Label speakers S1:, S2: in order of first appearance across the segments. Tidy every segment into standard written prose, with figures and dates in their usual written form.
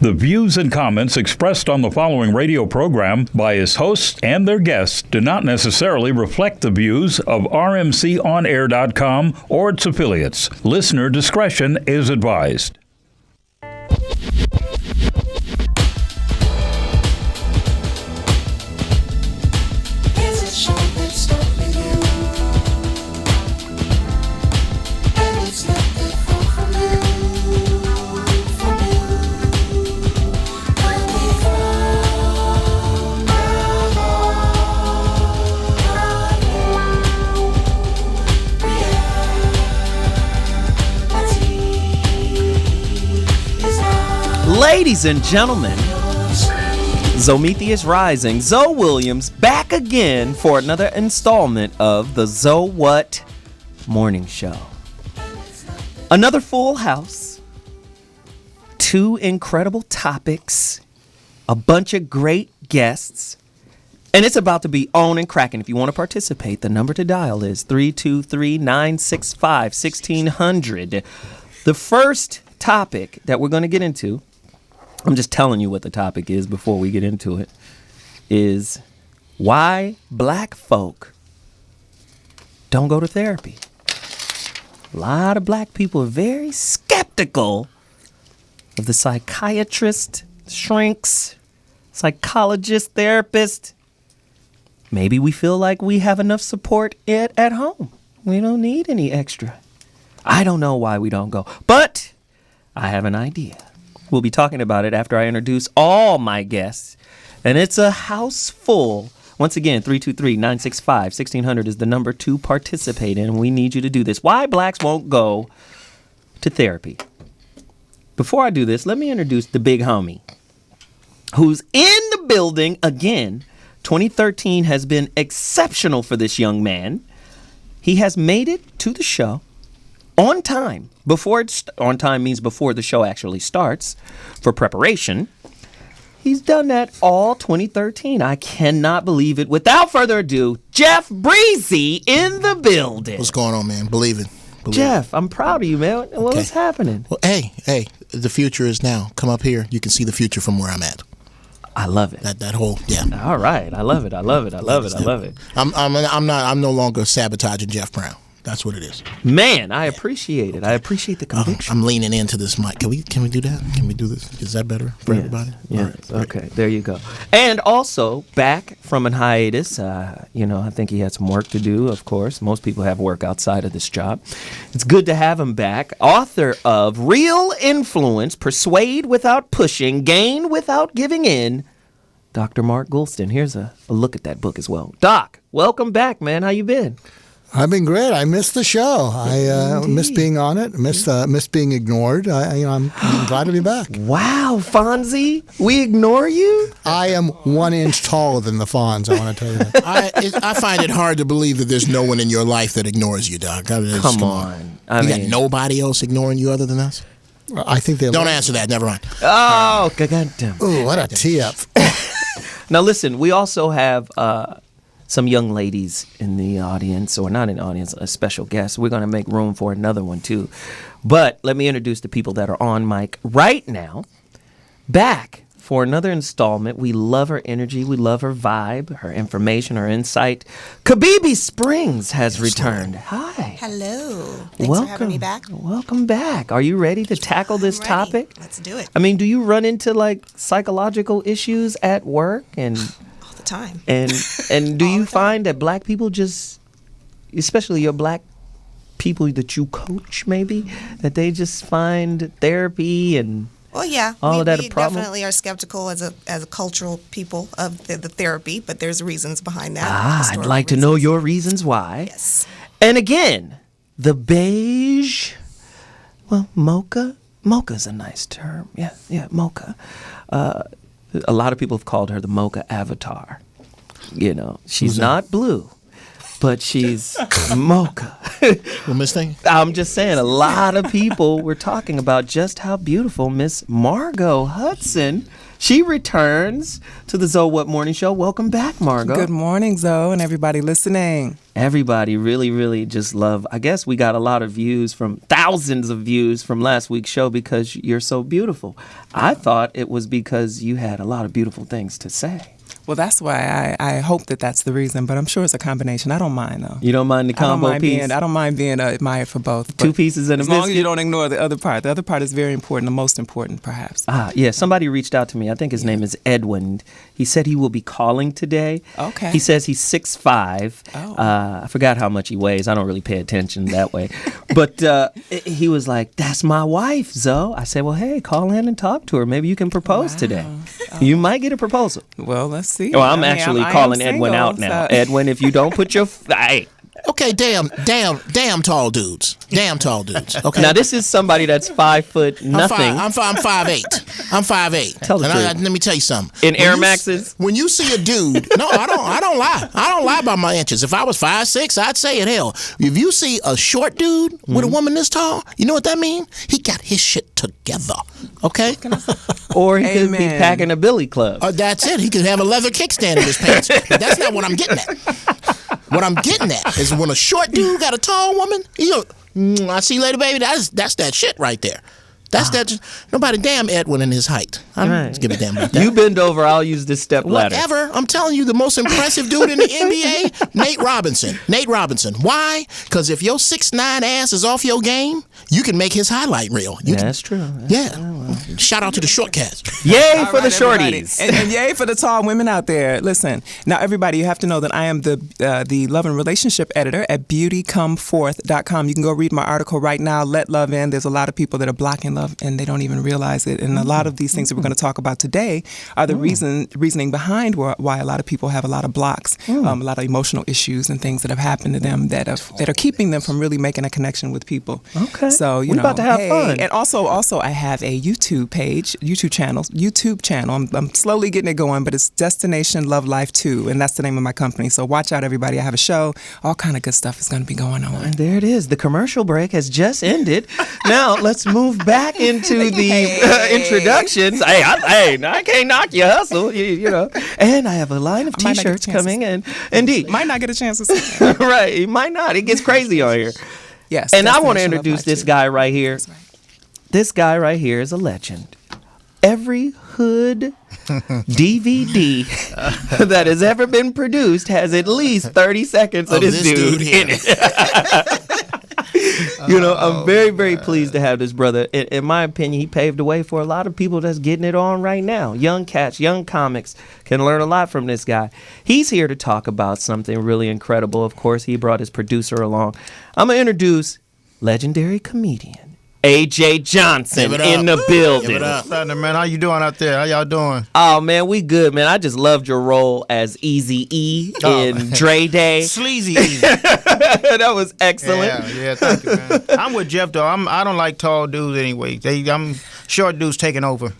S1: The views and comments expressed on the following radio program by its hosts and their guests do not necessarily reflect the views of rmconair.com or its affiliates. Listener discretion is advised.
S2: Ladies and gentlemen, Zometheus Rising, Zoe Williams back again for another installment of the Zoe What Morning Show. Another full house, two incredible topics, a bunch of great guests, and it's about to be on and cracking. If you want to participate, the number to dial is 323-965-1600. The first topic that we're going to get into, I'm just telling you what the topic is before we get into it, is why black folk don't go to therapy. A lot of black people are very skeptical of the psychiatrist, shrinks, psychologist, therapist. Maybe we feel like we have enough support at home. We don't need any extra. I don't know why we don't go, but I have an idea. We'll be talking about it after I introduce all my guests. And it's a house full. Once again, 323-965-1600 is the number to participate in. We need you to do this. Why blacks won't go to therapy. Before I do this, let me introduce the big homie who's in the building again. 2013 has been exceptional for this young man. He has made it to the show on time. On time means before the show actually starts for preparation. He's done that all 2013. I cannot believe it. Without further ado, Geoff Breezy in the building.
S3: What's going on, man? Believe it.
S2: Geoff, I'm proud of you, man. What is happening?
S3: Well, hey, the future is now. Come up here. You can see the future from where I'm at.
S2: I love it.
S3: That whole, yeah.
S2: All right. I love it. I love it.
S3: I'm no longer sabotaging Geoff Brown. That's what it is.
S2: Man, I appreciate it. I appreciate the conviction.
S3: I'm leaning into this mic. Can we do that? Can we do this? Is that better for everybody?
S2: Yeah.
S3: All right.
S2: Okay. There you go. And also back from an hiatus. I think he had some work to do. Of course, most people have work outside of this job. It's good to have him back. Author of Real Influence: Persuade Without Pushing, Gain Without Giving In. Dr. Mark Goulston. Here's a look at that book as well. Doc, welcome back, man. How you been?
S4: I've been great. I missed the show. I missed being on it. Missed being ignored. I'm glad to be back.
S2: Wow, Fonzie, we ignore you?
S4: I am 1 inch taller than the Fonz. I want to tell you that.
S3: I find it hard to believe that there's no one in your life that ignores you, Doc.
S2: Come on.
S3: You got nobody else ignoring you other than us?
S4: I think they
S3: don't answer that. Never mind.
S2: Oh, goddamn!
S4: Ooh, what a tee up.
S2: Now listen, we also have some young ladies in the audience, or not in the audience, a special guest. We're going to make room for another one, too. But let me introduce the people that are on mic right now. Back for another installment. We love her energy. We love her vibe, her information, her insight. Kibibi Springs has returned. Hi.
S5: Hello. Thanks for having me back.
S2: Welcome back. Are you ready to tackle this topic?
S5: Let's do it.
S2: I mean, do you run into like psychological issues at work and
S5: time.
S2: And do you find that black people just, especially your black people that you coach, maybe, that they just find therapy and all of that a problem?
S5: We definitely are skeptical as a cultural people of the therapy, but there's reasons behind that.
S2: I'd like to know your reasons why.
S5: Yes.
S2: And again, the beige, mocha. Mocha's a nice term. Yeah, mocha. A lot of people have called her the mocha avatar. She's not blue. but she's mocha.
S3: Well, Miss Thing?
S2: I'm just saying, a lot of people were talking about just how beautiful Miss Margo Hudson. She returns to the Zoe What Morning Show. Welcome back, Margo.
S6: Good morning, Zoe, and everybody listening.
S2: Everybody really, really just love. I guess we got a lot of views thousands of views from last week's show because you're so beautiful. I thought it was because you had a lot of beautiful things to say.
S6: Well, that's why I hope that's the reason, but I'm sure it's a combination. I don't mind, though.
S2: You don't mind the combo piece?
S6: I don't mind being admired for both.
S2: Two pieces and a biscuit?
S6: As long as you don't ignore the other part. The other part is very important, the most important, perhaps.
S2: Yeah. Somebody reached out to me. I think his name is Edwin. He said he will be calling today.
S6: Okay.
S2: He says he's 6'5".
S6: Oh.
S2: I forgot how much he weighs. I don't really pay attention that way. But he was like, that's my wife, Zoe. I said, well, hey, call in and talk to her. Maybe you can propose today. You might get a proposal.
S6: Well, let's see.
S2: Well, I'm actually calling Edwin out now. So. Edwin, if you don't put your... Hey.
S3: Okay, damn tall dudes. Damn tall dudes. Okay.
S2: Now this is somebody that's 5 foot nothing.
S3: I'm 5'8". I'm 5'8".
S2: Tell the truth.
S3: Let me tell you something.
S2: In Air Maxes?
S3: When you see a dude, no, I don't lie. I don't lie about my inches. If I was 5'6", I'd say it. Hell, if you see a short dude with a woman this tall, you know what that means? He got his shit together. Okay.
S2: Or he could be packing a billy club.
S3: That's it. He could have a leather kickstand in his pants. But that's not what I'm getting at. What I'm getting at is when a short dude got a tall woman, I see you later, baby. That's that shit right there. That's that. Nobody damn Edwin in his height. I don't give a damn about that.
S2: You bend over, I'll use this step ladder.
S3: Whatever. I'm telling you, the most impressive dude in the NBA, Nate Robinson. Nate Robinson. Why? Because if your 6'9" ass is off your game, you can make his highlight reel.
S2: That's true.
S3: Shout out to the short cats.
S2: Yay for the shorties.
S6: And yay for the tall women out there. Listen, now everybody, you have to know that I am the love and relationship editor at beautycomeforth.com. You can go read my article right now, Let Love In. There's a lot of people that are blocking love and they don't even realize it. And a lot of these things that we're going to talk about today are the reasoning behind why a lot of people have a lot of blocks, a lot of emotional issues and things that have happened to them that are keeping them from really making a connection with people.
S2: Okay.
S6: So
S2: we're about to have fun.
S6: And also I have a YouTube channel. I'm slowly getting it going, but it's Destination Love Life 2, and that's the name of my company. So watch out, everybody. I have a show. All kind of good stuff is going to be going on.
S2: And there it is. The commercial break has just ended. Now let's move back into the introductions. I can't knock your hustle, you know. And I have a line of T-shirts coming, and indeed,
S6: might not get a chance to see that.
S2: Right, he might not. It gets crazy on here.
S6: Yes.
S2: And I want to introduce this guy right here. Right. This guy right here is a legend. Every hood DVD that has ever been produced has at least 30 seconds of this dude in it. You know, I'm very, very pleased to have this brother. In my opinion, he paved the way for a lot of people that's getting it on right now. Young cats, young comics can learn a lot from this guy. He's here to talk about something really incredible. Of course, he brought his producer along. I'm going to introduce legendary comedian AJ Johnson in the building.
S7: Give it up. Man, how you doing out there? How y'all doing?
S2: Oh, man, we good, man. I just loved your role as Eazy-E in Dre Day.
S7: Sleazy E.
S2: That was excellent.
S7: Yeah, thank you, man. I'm with Geoff, though. I don't like tall dudes anyway. I'm short dudes taking over.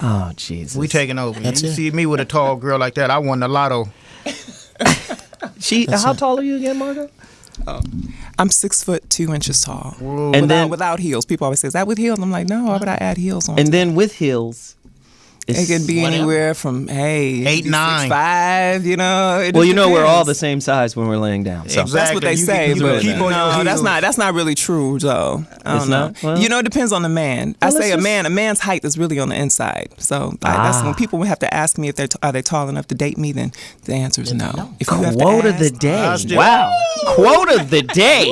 S2: Oh, Jesus.
S7: We taking over.
S3: That's
S7: you
S3: it.
S7: see me with a tall girl like that, I won the lotto.
S2: How tall are you again, Margo?
S6: I'm 6'2" tall.
S7: Whoa.
S2: And then
S6: without heels. People always say, is that with heels? I'm like, no, why would I add heels on?
S2: And then with heels,
S6: it can be anywhere from
S7: 8, 9,
S6: 5. You know.
S2: Well, you know, we're all the same size when we're laying down. So.
S7: Exactly.
S6: That's what they say, but
S7: keep on
S6: no,
S7: your
S6: that's not really true, though. I don't know.
S2: Well,
S6: you know, it depends on the man. I say a man's height is really on the inside. So that's when people would have to ask me if are they tall enough to date me. Then the answer is no. If you have to
S2: Quote of
S6: ask,
S2: the day. Wow. Quote of the day.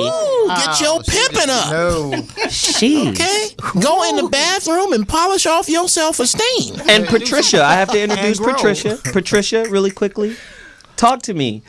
S3: Get your pimping up.
S7: No.
S2: Jeez.
S3: Okay? Go in the bathroom and polish off your self-esteem.
S2: And Patricia, I have to introduce
S7: grow.
S2: Patricia. Patricia, really quickly. Talk to me.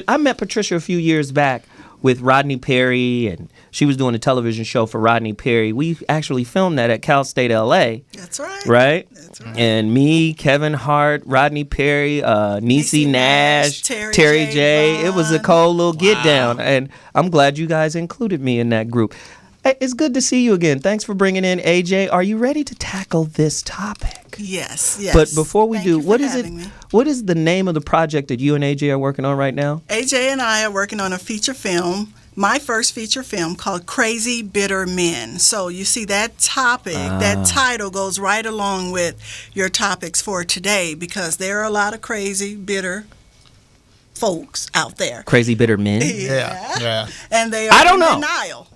S2: I met Patricia a few years back with Rodney Perry, and she was doing a television show for Rodney Perry. We actually filmed that at Cal State LA.
S5: That's right.
S2: Right?
S5: That's right.
S2: And me, Kevin Hart, Rodney Perry, Niecy Nash, Terry J. It was a cold little get down, and I'm glad you guys included me in that group. Hey, it's good to see you again. Thanks for bringing in AJ. Are you ready to tackle this topic?
S8: Yes.
S2: But before we
S8: Thank
S2: do,
S8: you for
S2: what is it?
S8: having me.
S2: What is the name of the project that you and AJ are working on right now?
S8: AJ and I are working on a feature film, my first feature film called Crazy Bitter Men. So you see that topic, that title goes right along with your topics for today because there are a lot of crazy, bitter folks out there.
S2: Crazy Bitter Men?
S7: Yeah.
S8: And they are
S2: I don't know.
S8: in denial.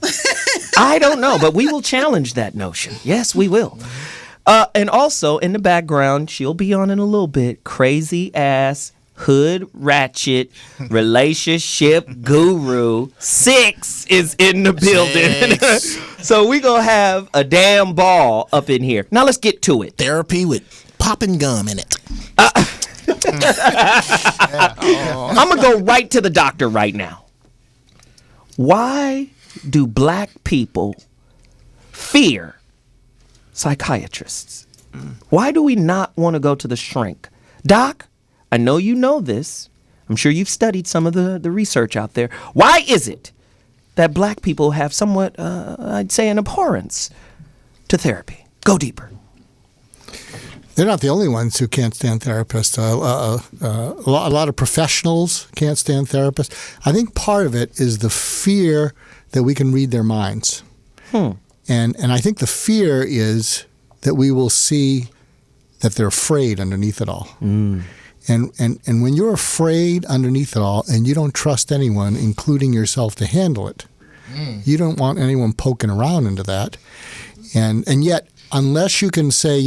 S2: I don't know, but we will challenge that notion. Yes, we will. And also, in the background, she'll be on in a little bit, crazy ass, hood ratchet, relationship guru, Sixx is in the building. So we going to have a damn ball up in here. Now let's get to it.
S3: Therapy with popping gum in it.
S2: I'm going to go right to the doctor right now. Why do black people fear psychiatrists? Why do we not want to go to the shrink? Doc, I know you know this. I'm sure you've studied some of the research out there. Why is it that black people have somewhat, I'd say, an abhorrence to therapy? Go deeper.
S4: They're not the only ones who can't stand therapists. A lot of professionals can't stand therapists. I think part of it is the fear that we can read their minds. And I think the fear is that we will see that they're afraid underneath it all. And when you're afraid underneath it all and you don't trust anyone, including yourself, to handle it, you don't want anyone poking around into that. And yet, unless you can say,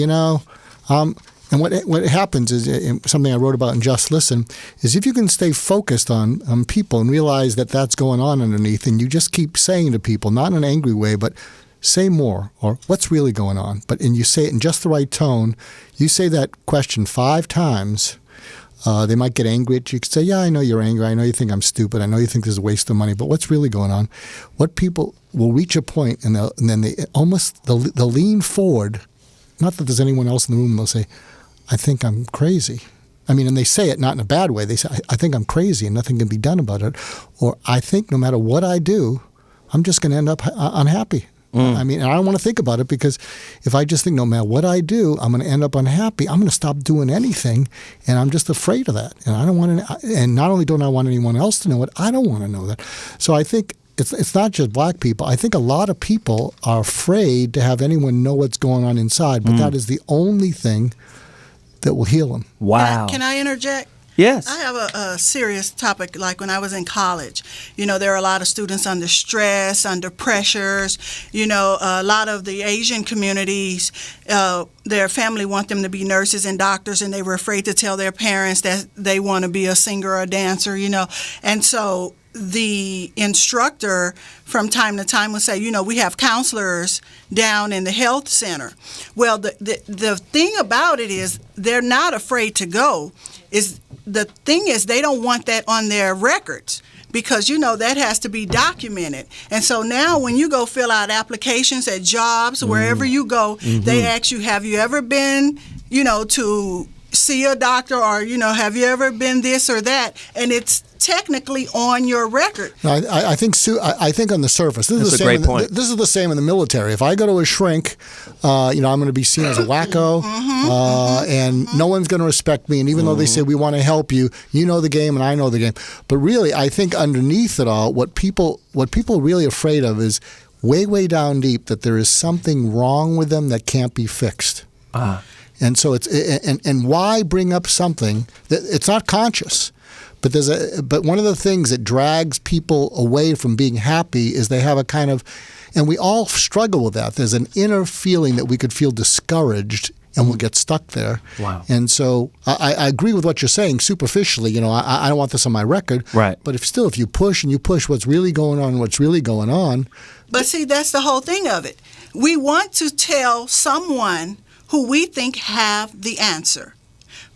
S4: and what happens is something I wrote about in Just Listen is if you can stay focused on people and realize that that's going on underneath, and you just keep saying to people, not in an angry way, but say more, or what's really going on, and you say it in just the right tone. You say that question 5 times. They might get angry at you. You could say, yeah, I know you're angry. I know you think I'm stupid. I know you think this is a waste of money. But what's really going on? What people will reach a point, and then they'll lean forward. Not that there's anyone else in the room. They'll say, I think I'm crazy. I mean, and they say it not in a bad way. They say, I think I'm crazy and nothing can be done about it. Or I think no matter what I do, I'm just going to end up unhappy. I mean, and I don't want to think about it because if I just think no matter what I do, I'm going to end up unhappy, I'm going to stop doing anything, and I'm just afraid of that. And I don't want to. And not only don't I want anyone else to know it, I don't want to know that. So I think it's not just black people. I think a lot of people are afraid to have anyone know what's going on inside, but that is the only thing that will heal them.
S2: Wow.
S8: Can I interject?
S2: Yes.
S8: I have a serious topic. Like when I was in college, there are a lot of students under stress, under pressures. A lot of the Asian communities, their family want them to be nurses and doctors, and they were afraid to tell their parents that they want to be a singer or a dancer, And so the instructor from time to time will say, we have counselors down in the health center. Well, the thing about it is they're not afraid to go. The thing is they don't want that on their records because, that has to be documented. And so now when you go fill out applications at jobs, wherever you go, they ask you, have you ever been, to see a doctor or, have you ever been this or that? And it's technically on your record.
S4: I think on the surface, this is a great point. This is the same in the military. If I go to a shrink, I'm going to be seen as a wacko, and no one's going to respect me. And even though they say we want to help you, you know the game and I know the game. But really, I think underneath it all, what people are really afraid of is way down deep that there is something wrong with them that can't be fixed. And so and why bring up something that it's not conscious. But one of the things that drags people away from being happy is they have a kind of, and we all struggle with that. There's an inner feeling that we could feel discouraged and we'll get stuck there. Wow. And so I agree with what you're saying superficially. I don't want this on my record. Right. But if you push what's really going on.
S8: But see, that's the whole thing of it. We want to tell someone who we think have the answer.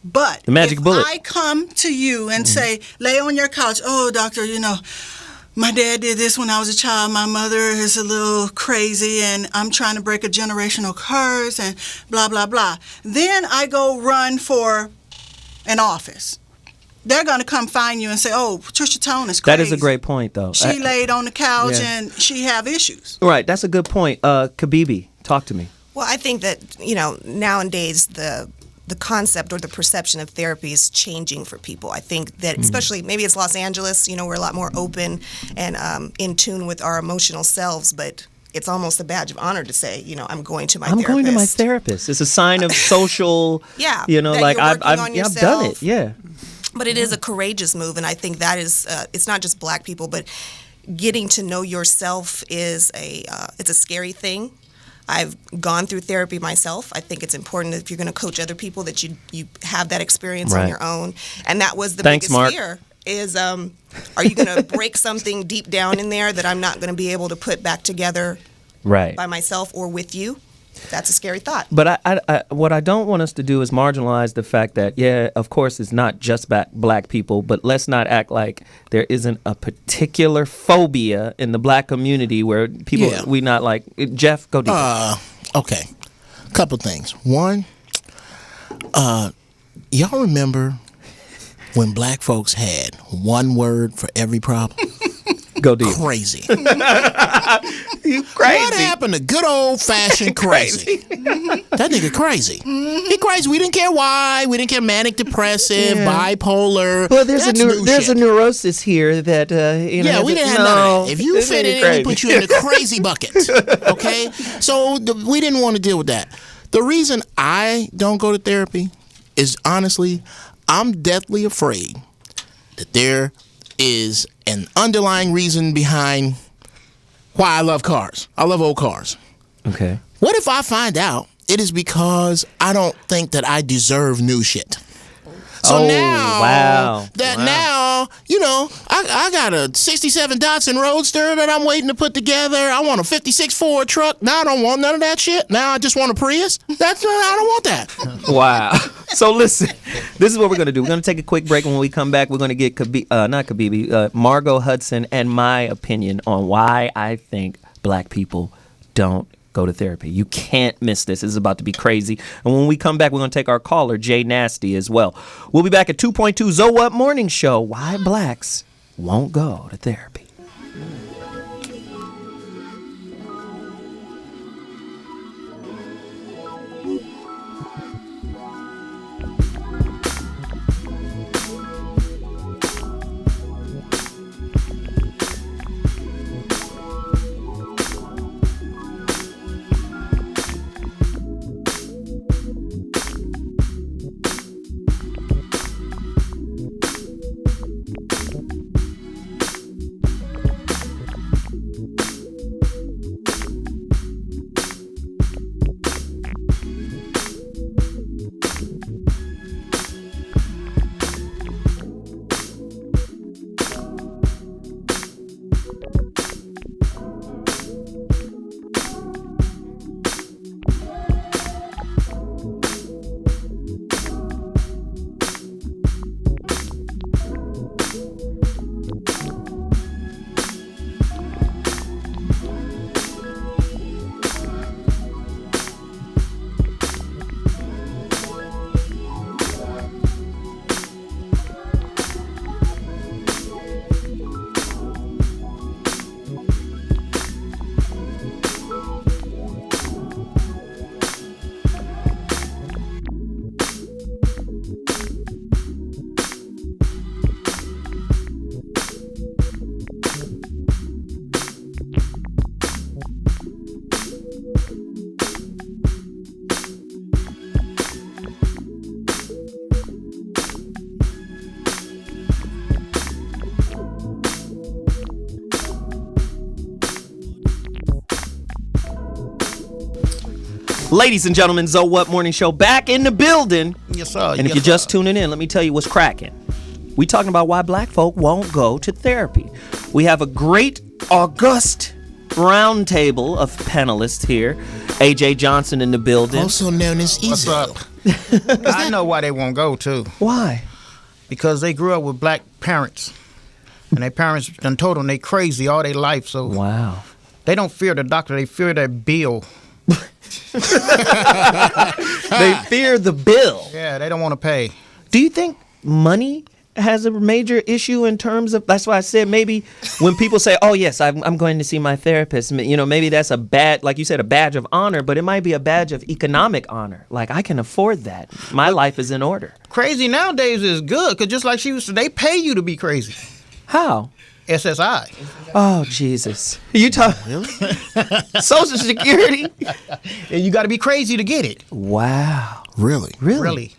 S8: But
S2: the magic bullet.
S8: I come to you and say, lay on your couch, oh, doctor, my dad did this when I was a child. My mother is a little crazy, and I'm trying to break a generational curse and blah, blah, blah. Then I go run for an office. they're going to come find you and say, "Oh, Patricia Tone is crazy."
S2: That is a great point, though.
S8: She laid on the couch
S2: Yeah.
S8: and she have issues.
S2: Right, that's a good point. Kibibi, talk to me.
S5: Well, I think that, nowadays the concept or the perception of therapy is changing for people. I think that especially maybe it's Los Angeles, we're a lot more open and in tune with our emotional selves, but it's almost a badge of honor to say, I'm going to my therapist.
S2: I'm going to my therapist. It's a sign of social,
S5: Yeah,
S2: that
S5: like
S2: I've done it. Yeah.
S5: But it is a courageous move, and I think that is it's not just Black people, but getting to know yourself is it's a scary thing. I've gone through therapy myself. I think it's important that if you're going to coach other people that you have that experience on your own. And that was the biggest
S2: Mark.
S5: fear is, are you going to break something deep down in there that I'm not going to be able to put back together by myself or with you? That's a scary thought.
S2: But I what I don't want us to do is marginalize the fact that, of course, it's not just Black people, but let's not act like there isn't a particular phobia in the Black community where people, we not like, Geoff, go deeper.
S3: Okay. Couple things. One, y'all remember when Black folks had one word for every problem?
S2: Go deep.
S3: Crazy.
S2: You crazy.
S3: What happened to good old fashioned crazy? That nigga crazy. He crazy. We didn't care why. We didn't care manic depressive, bipolar.
S2: Well, there's
S3: That's
S2: a neurosis here that
S3: Yeah, we didn't have none of that. If you fit in, we put you in the crazy bucket. Okay? So we didn't want to deal with that. The reason I don't go to therapy is honestly, I'm deathly afraid that there is an underlying reason behind why I love cars. I love old cars.
S2: Okay.
S3: What if I find out it is because I don't think that I deserve new shit? So now, I got a 67 Datsun Roadster that I'm waiting to put together. I want a 56 Ford truck. Now I don't want none of that shit. Now I just want a Prius. I don't want that.
S2: Wow. So listen, this is what we're going to do. We're going to take a quick break. When we come back, we're going to get Margo, Hudson, and my opinion on why I think Black people don't go to therapy. You can't miss this. This is about to be crazy. And when we come back, we're going to take our caller, Jay Nasty, as well. We'll be back at 2.2 Zo What Morning Show. Why Blacks won't go to therapy. Ladies and gentlemen, Zo What Morning Show back in the building.
S7: Yes, sir.
S2: And if you're just tuning in, let me tell you what's cracking. We talking about why Black folk won't go to therapy. We have a great, august roundtable of panelists here. AJ Johnson in the building.
S3: Also known as
S7: What's
S3: Easy.
S7: up? I know why they won't go, too.
S2: Why?
S7: Because they grew up with Black parents. And their parents done told them they crazy all their life. So
S2: Wow.
S7: they don't fear the doctor. They fear their bill.
S2: They fear the bill.
S7: Yeah, they don't want to pay.
S2: Do you think money has a major issue in terms of, that's why I said maybe when people say, oh yes, I'm going to see my therapist, maybe that's a bad, like you said, a badge of honor, but it might be a badge of economic honor. Like, I can afford that. My life is in order.
S7: Crazy nowadays is good, because just like they pay you to be crazy.
S2: How?
S7: SSI.
S2: Oh, Jesus. You talk
S3: Really?
S2: Social Security?
S7: And you got to be crazy to get it.
S2: Wow.
S3: Really?
S7: Really.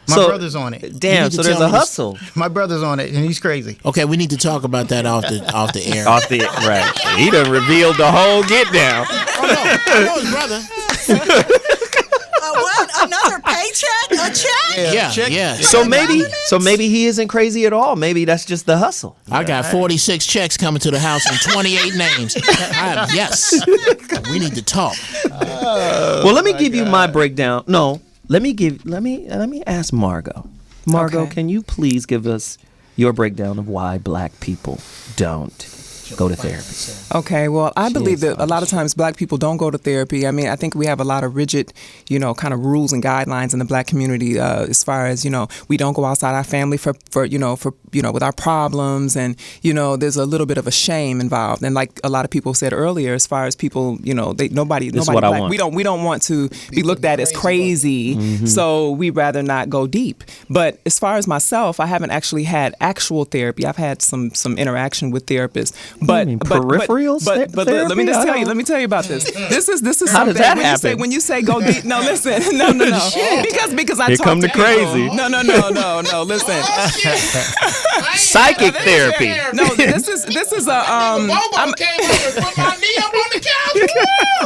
S7: My brother's on it.
S3: You
S2: Damn,
S3: need
S2: so
S3: to
S2: there's
S3: tell
S2: a
S3: me
S2: hustle.
S7: My brother's on it, and he's crazy.
S3: Okay, we need to talk about that off the air.
S2: Right. He done revealed the whole get down.
S3: I know his brother.
S8: What? Another paycheck? A check?
S3: Yeah.
S2: So maybe he isn't crazy at all. Maybe that's just the hustle.
S3: I got 46 checks coming to the house and 28 names. Yes. We need to talk.
S2: Well, let me give you my breakdown. No, let me ask Margo. Margo,
S6: Okay.
S2: can you please give us your breakdown of why black people don't go to therapy?
S6: Okay, well, I believe that a lot of times black people don't go to therapy. I mean, I think we have a lot of rigid, kind of rules and guidelines in the black community as far as, we don't go outside our family for with our problems, and, there's a little bit of a shame involved. And like a lot of people said earlier, as far as people, nobody
S2: what I
S6: black,
S2: want.
S6: we don't want to be looked at as crazy, so we'd rather not go deep. But as far as myself, I haven't actually had actual therapy. I've had some interaction with therapists. But
S2: peripheral
S6: but
S2: therapy?
S6: let me just tell you. Let me tell you about this. This is
S2: How does
S6: something
S2: that
S6: when
S2: happen?
S6: when you say go deep. No, listen. No. Because I
S2: Here
S6: talk
S2: come
S6: to
S2: the crazy.
S6: people. No. Listen.
S2: Psychic therapy.
S6: No, this is a
S3: Bobo came over and put my knee up on the couch. Woo!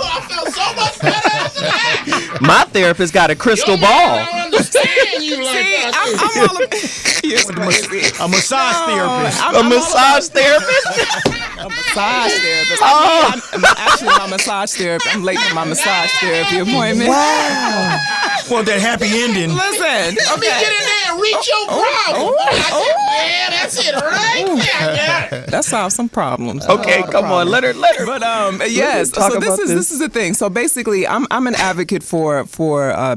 S3: I felt so much better after that.
S2: My therapist got a crystal
S3: Your man
S2: ball.
S3: don't understand you like
S6: See,
S3: that.
S6: I'm all
S7: A massage therapist.
S2: A massage therapist?
S6: a massage therapist. Actually, my massage therapist. I'm late for my massage therapy appointment.
S2: Wow.
S7: Want that happy ending.
S6: Listen.
S3: Let me get in there and reach your problem. Yeah, that's it right there.
S6: That solves some problems.
S2: Okay, come on, let her.
S6: But yes,
S2: talk
S6: so
S2: about
S6: this is the thing. So basically, I'm an advocate for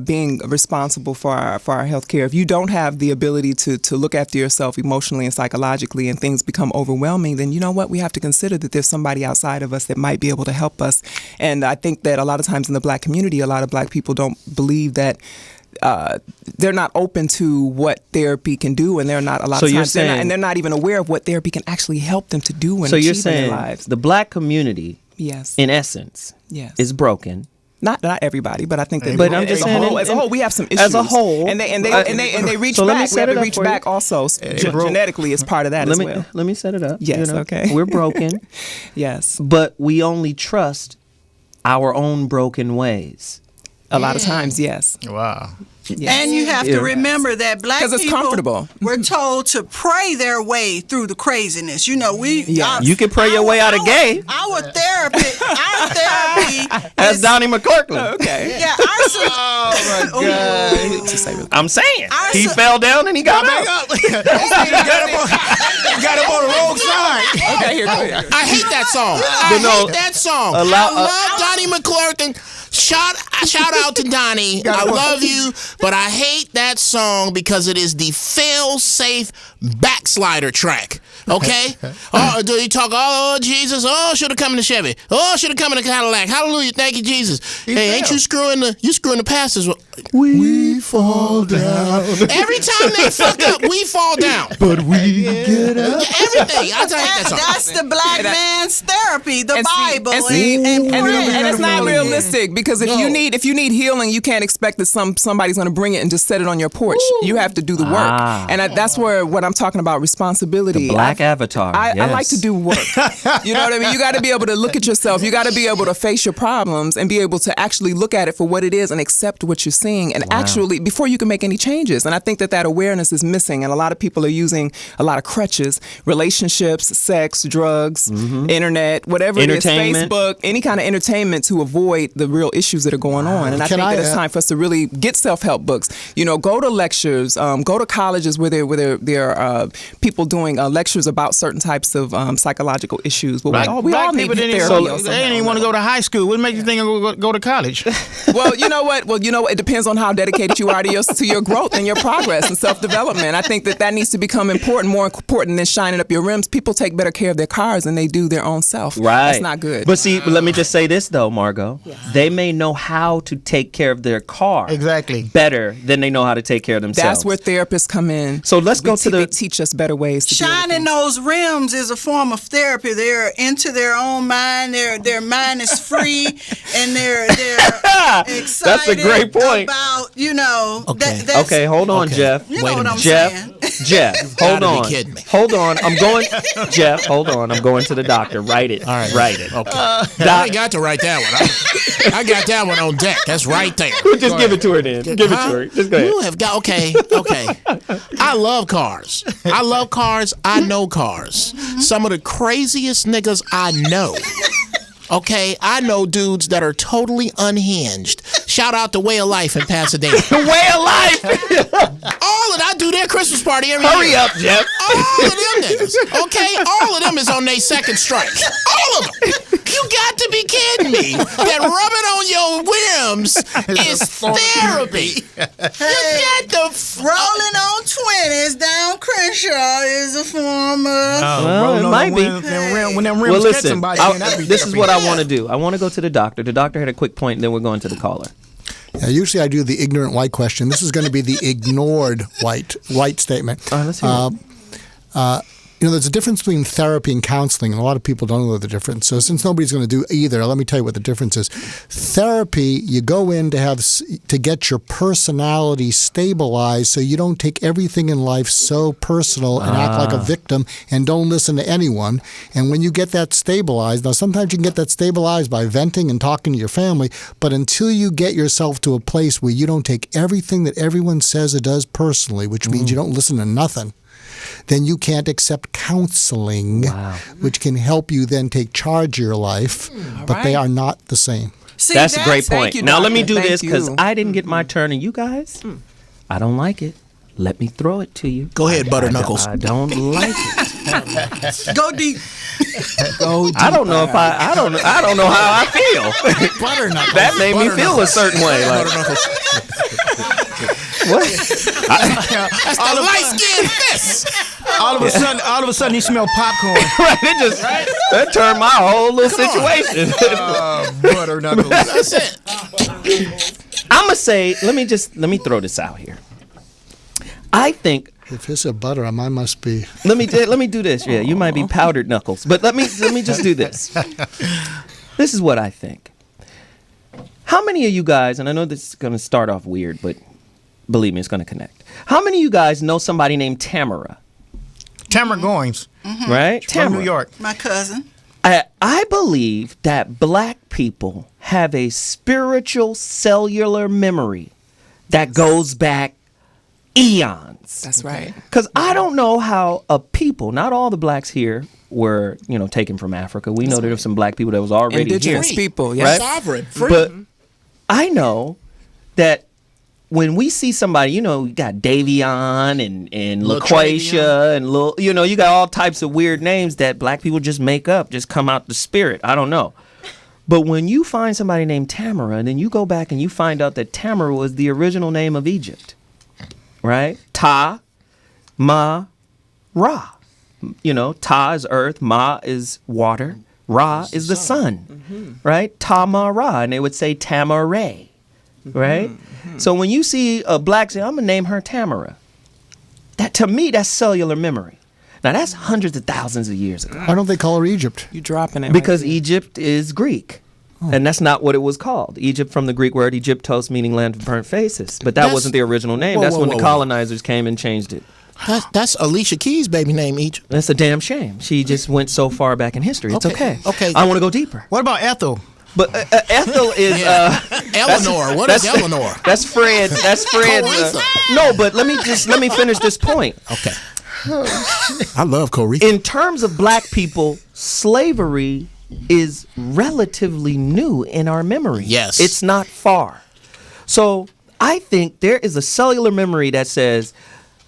S6: being responsible for our health care. If you don't have the ability to look after yourself emotionally and psychologically, and things become overwhelming, then you know what? We have to consider that there's somebody outside of us that might be able to help us. And I think that a lot of times in the black community, a lot of black people don't believe that. They're not open to what therapy can do, and they're not a lot
S2: So
S6: of
S2: you're
S6: times,
S2: saying-
S6: they're not even aware of what therapy can actually help them to do and
S2: So you're
S6: achieve in their
S2: saying
S6: lives.
S2: the black community,
S6: Yes,
S2: in essence,
S6: yes,
S2: is broken.
S6: not everybody, but I think that
S2: But I'm just saying
S6: as a whole, we have some issues.
S2: as a whole,
S6: and they reach
S2: So let me
S6: back. We
S2: set
S6: have
S2: it
S6: to
S2: up
S6: reach
S2: for you.
S6: back also genetically as part of that as well.
S2: Let me set it up.
S6: Yes, okay.
S2: We're broken,
S6: Yes,
S2: but we only trust our own broken ways.
S6: a lot of times, yes.
S7: Wow.
S8: And you have to remember that black
S6: 'Cause it's
S8: people
S6: comfortable.
S8: were told to pray their way through the craziness.
S2: You can pray your way out of gay.
S8: Our therapy
S2: That's
S8: is,
S2: Donnie McClurkin.
S6: Okay.
S8: yeah,
S2: Oh my God! I'm saying he
S8: Our-
S2: fell down and he got back up.
S7: Got him on the wrong side.
S6: Okay, here.
S3: I hate that song. I hate that song. I love Donnie McClurkin. Shout out to Donnie. I love you, but I hate that song because it is the fail-safe backslider track. Okay? Do you talk, oh, Jesus, oh, should have come in the Chevy. Oh, should have come in the Cadillac. Hallelujah, thank you, Jesus. Hey, ain't you screwing the pastors? We fall down. Every time they fuck up, we fall down.
S4: But we get up.
S3: Everything. I hate that song.
S8: that's the black man's therapy, the Bible,
S6: and
S8: prayer.
S6: it's not realistic because if you need healing, you can't expect that somebody's going to bring it and just set it on your porch. You have to do the work, and that's where what I'm talking about responsibility.
S2: The black avatar.
S6: I
S2: yes.
S6: like to do work. You know what I mean? You got to be able to look at yourself. You got to be able to face your problems and be able to actually look at it for what it is and accept what you're seeing, and actually before you can make any changes. And I think that awareness is missing, and a lot of people are using a lot of crutches: relationships, sex, drugs, internet, whatever it is,
S2: Entertainment.
S6: Facebook, any kind of entertainment to avoid the real issues that are going on. And I think that it's time for us to really get self-help books. Go to lectures, go to colleges where there are people doing lectures issues about certain types of psychological issues. But
S7: Black
S6: we all need
S7: people
S6: therapy.
S7: they didn't even want to go to high school. What makes you think go to college?
S6: Well, you know what? It depends on how dedicated you are to your growth and your progress and self-development. I think that needs to become more important than shining up your rims. People take better care of their cars than they do their own self.
S2: Right.
S6: That's not good.
S2: But see, let me just say this though, Margo. They may know how to take care of their car
S7: Exactly.
S2: better than they know how to take care of themselves.
S6: That's where therapists come in.
S2: So let's go to
S6: They teach us better ways to deal with
S8: Shining
S6: things.
S8: those rims is a form of therapy. They're into their own mind. Their mind is free, and they're excited.
S2: That's a great point.
S8: About
S3: Okay.
S8: that's,
S2: Okay, hold on,
S3: Okay.
S2: Jeff.
S8: You know what I'm
S2: Jeff,
S8: saying?
S2: Jeff, hold
S3: Gotta be
S2: on.
S3: kidding me.
S2: Hold on. I'm going, Jeff, hold on. I'm going to the doctor. Write it.
S3: All right.
S2: Write it.
S3: Okay. I ain't got to write that one. I got that one on deck. That's right there.
S2: Just give it to her then. Give it to her. Just go ahead.
S3: You have got okay. I love cars. I know cars. Some of the craziest niggas I know. Okay, I know dudes that are totally unhinged. Shout out to Way of Life in Pasadena.
S2: The way of life.
S3: I do their Christmas party every year.
S2: Hurry up, Jeff.
S3: All of them niggas, okay? All of them is on their second strike. All of them. You got to be kidding me that rubbing on your rims is therapy. You got to
S8: Rolling on 20s down Crenshaw is a form of.
S2: Well, it might be.
S7: When them rims
S2: Well,
S7: catch
S2: listen,
S7: somebody, then that'd be
S2: this is what
S7: therapy.
S2: I want to do. I want to go to the doctor. The doctor had a quick point, and then we're going to the caller.
S4: Yeah, usually I do the ignorant white question. This is going to be the ignored white statement.
S2: All right, let's hear it.
S4: There's a difference between therapy and counseling, and a lot of people don't know the difference. So since nobody's going to do either, let me tell you what the difference is. Therapy, you go in to get your personality stabilized so you don't take everything in life so personal and act like a victim and don't listen to anyone. And when you get that stabilized, now sometimes you can get that stabilized by venting and talking to your family, but until you get yourself to a place where you don't take everything that everyone says or does personally, which means you don't listen to nothing, then you can't accept counseling, which can help you then take charge of your life, but they are not the same.
S8: See,
S2: That's a great point.
S6: you,
S2: Now, let me
S6: doctor.
S2: do
S6: Thank
S2: this because
S6: you.
S2: I didn't get my turn, and you guys, I don't like it. Let me throw it to you.
S3: Go ahead, Butter Knuckles.
S2: I don't like it.
S8: Go deep.
S6: Go deep.
S2: I don't know if I don't know how I feel.
S3: Butter Knuckles.
S2: That made me
S3: Butter
S2: feel a
S3: Knuckles.
S2: certain way. Like,
S3: Butter Knuckles.
S2: what?
S3: That's the light skinned fist.
S7: All of a sudden, he smelled popcorn.
S2: Right, that turned my whole little situation.
S7: Butter knuckles.
S3: That's it.
S2: I'm gonna say, let me throw this out here. I think
S4: If it's a butter, mine must be.
S2: let me do this. Yeah, you might be powdered knuckles, but let me just do this. This is what I think. How many of you guys, and I know this is gonna start off weird, but believe me, it's gonna connect. How many of you guys know somebody named Tamara?
S7: Tamara Goins
S2: Right?
S7: from New York.
S8: My cousin.
S2: I believe that black people have a spiritual cellular memory that goes back eons.
S6: That's right.
S2: Because I don't know how a people, not all the blacks here were, taken from Africa. We know there were some black people that was already
S6: Indigenous
S2: here.
S6: people, yes.
S2: Right?
S3: Sovereign. Free.
S2: But I know that when we see somebody, you got Davion and
S3: Lil
S2: LaQuasia and Lil, you got all types of weird names that black people just make up, just come out the spirit. I don't know. But when you find somebody named Tamara, and then you go back and you find out that Tamara was the original name of Egypt, right? Ta, Ma, Ra. Ta is earth, Ma is water, Ra is the sun, right? Ta, Ma, Ra. And they would say Tamaray, right? So when you see a black say, I'm going to name her Tamara, that to me, that's cellular memory. Now, that's hundreds of thousands of years ago.
S4: Why don't they call her Egypt?
S6: You dropping it.
S2: Because
S6: right there.
S2: Egypt is Greek. And that's not what it was called. Egypt from the Greek word Egyptos, meaning land of burnt faces. But that
S3: That's-
S2: wasn't the original name.
S3: Whoa,
S2: That's
S3: whoa,
S2: when
S3: whoa,
S2: the
S3: whoa.
S2: colonizers came and changed it.
S3: That's Alicia Keys' baby name, Egypt.
S2: That's a damn shame. She just went so far back in history. It's okay.
S3: Okay.
S2: I want to go deeper.
S7: What about Ethel?
S2: But Ethel is
S3: Eleanor. What is Eleanor?
S2: That's Fred. That's Fred.
S3: Coretha.
S2: No, but let me finish this point.
S3: Okay. I love Coretha.
S2: In terms of black people, slavery is relatively new in our memory.
S3: Yes.
S2: It's not far. So I think there is a cellular memory that says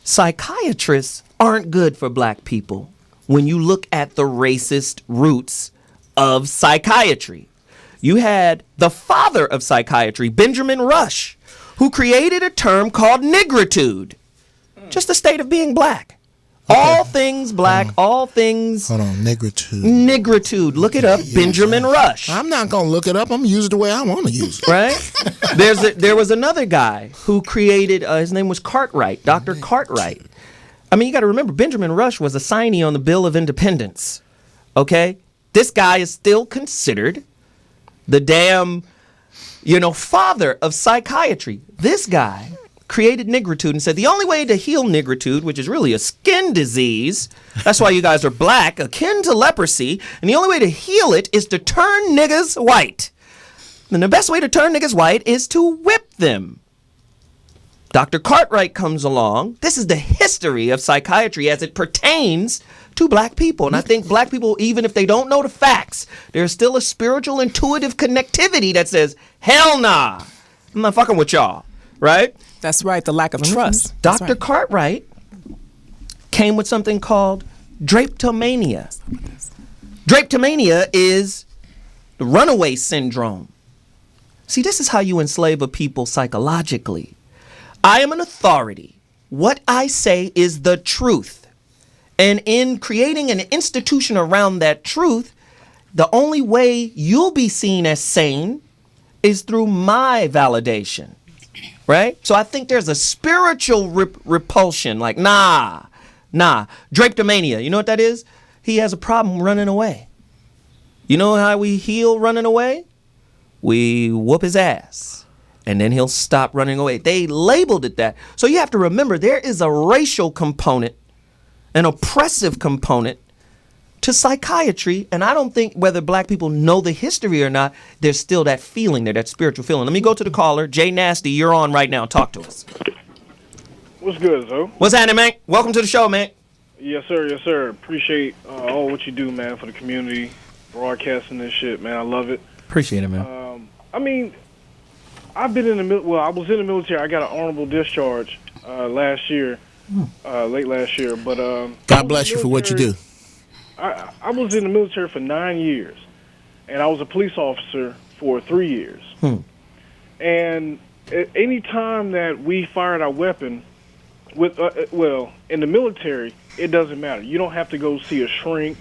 S2: psychiatrists aren't good for black people. when you look at the racist roots of psychiatry. You had the father of psychiatry, Benjamin Rush, who created a term called nigritude, just the state of being black. Okay. All things black, all things...
S3: Hold on, nigritude.
S2: Nigritude. Look it up, Benjamin Rush.
S3: I'm not going to look it up. I'm going to use it the way I want to use it.
S2: Right? There was another guy who created, his name was Cartwright, Dr. Cartwright. I mean, you got to remember, Benjamin Rush was a signee on the Bill of Independence. Okay? This guy is still considered the damn, father of psychiatry. This guy created nigritude and said the only way to heal nigritude, which is really a skin disease, that's why you guys are black, akin to leprosy, and the only way to heal it is to turn niggas white. And the best way to turn niggas white is to whip them. Dr. Cartwright comes along. This is the history of psychiatry as it pertains to black people. And I think black people, even if they don't know the facts, there's still a spiritual, intuitive connectivity that says, hell nah, I'm not fucking with y'all, right?
S6: That's right, the lack of trust.
S2: Dr. Cartwright came with something called drapetomania. Drapetomania is the runaway syndrome. See, this is how you enslave a people psychologically. I am an authority. What I say is the truth. And in creating an institution around that truth, the only way you'll be seen as sane is through my validation. Right? So I think there's a spiritual repulsion, like, nah. Drapetomania, you know what that is? He has a problem running away. You know how we heal running away? We whoop his ass, and then he'll stop running away. They labeled it that. So you have to remember, there is a racial component, an oppressive component to psychiatry, and I don't think whether black people know the history or not, there's still that feeling there, that spiritual feeling. Let me go to the caller. Jay Nasty, you're on right now. Talk to us.
S9: What's good, Zo?
S2: What's happening, man? Welcome to the show, man.
S9: Yes, sir. Yes, sir. Appreciate all what you do, man, for the community, broadcasting this shit, man. I love it.
S2: Appreciate it, man.
S9: I mean, I've been in the I was in the military. I got an honorable discharge last year, late last year. But
S3: God bless you for what you do.
S9: I was in the military for 9 years, and I was a police officer for 3 years. And any time that we fired our weapon, with in the military, it doesn't matter. You don't have to go see a shrink,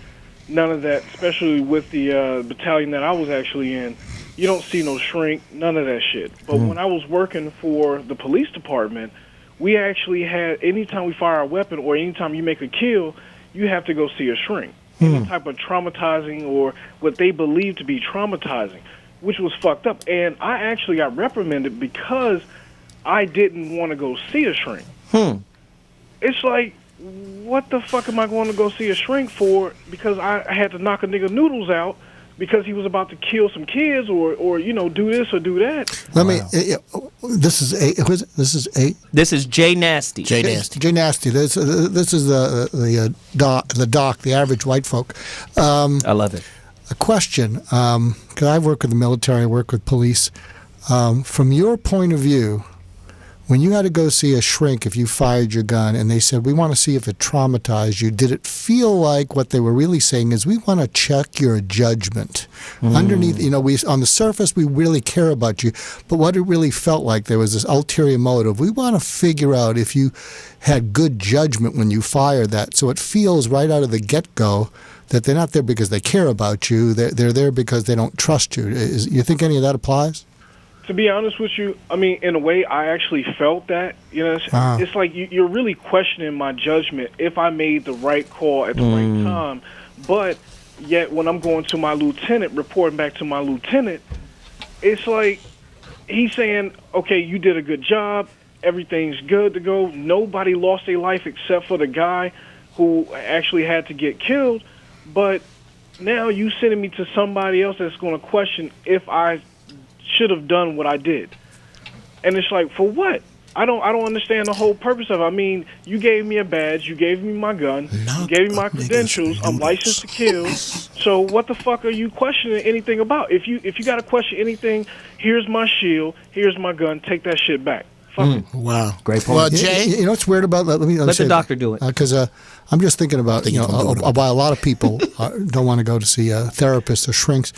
S9: none of that. Especially with the battalion that I was actually in, you don't see no shrink, none of that shit. But when I was working for the police department, we actually had, anytime we fire a weapon or anytime you make a kill, you have to go see a shrink. Any type of traumatizing or what they believe to be traumatizing, which was fucked up. And I actually got reprimanded because I didn't want to go see a shrink. It's like, what the fuck am I going to go see a shrink for? Because I had to knock a nigga noodles out because he was about to kill some kids or do this or do that.
S4: Let me. This is
S2: Jay Nasty.
S4: Jay Nasty. This is the doc, the average white folk.
S2: I love it.
S4: A question, because I work with the military, I work with police. From your point of view, when you had to go see a shrink if you fired your gun and they said, we want to see if it traumatized you, did it feel like what they were really saying is we want to check your judgment? Underneath, we on the surface, we really care about you, but what it really felt like, there was this ulterior motive. We want to figure out if you had good judgment when you fired that. So it feels right out of the get-go that they're not there because they care about you. They're there because they don't trust you. You think any of that applies?
S9: To be honest with you, I mean, in a way, I actually felt that. It's like you're really questioning my judgment if I made the right call at the right time. But yet, when I'm going to my lieutenant, reporting back to my lieutenant, it's like he's saying, okay, you did a good job. Everything's good to go. Nobody lost their life except for the guy who actually had to get killed. But now you sending me to somebody else that's going to question if I should have done what I did. And it's like, for what? I don't understand the whole purpose of it. I mean, you gave me a badge, you gave me my gun, you gave me my credentials, I'm licensed to kill. So what the fuck are you questioning anything about? If you got to question anything, here's my shield, here's my gun, take that shit back. Fuck 'em.
S3: Wow.
S2: Great point.
S3: Well, Jay,
S4: You know what's weird about that? Let
S2: Let the doctor do it.
S4: Because I'm just thinking about why a lot of people don't want to go to see a therapist or shrinks.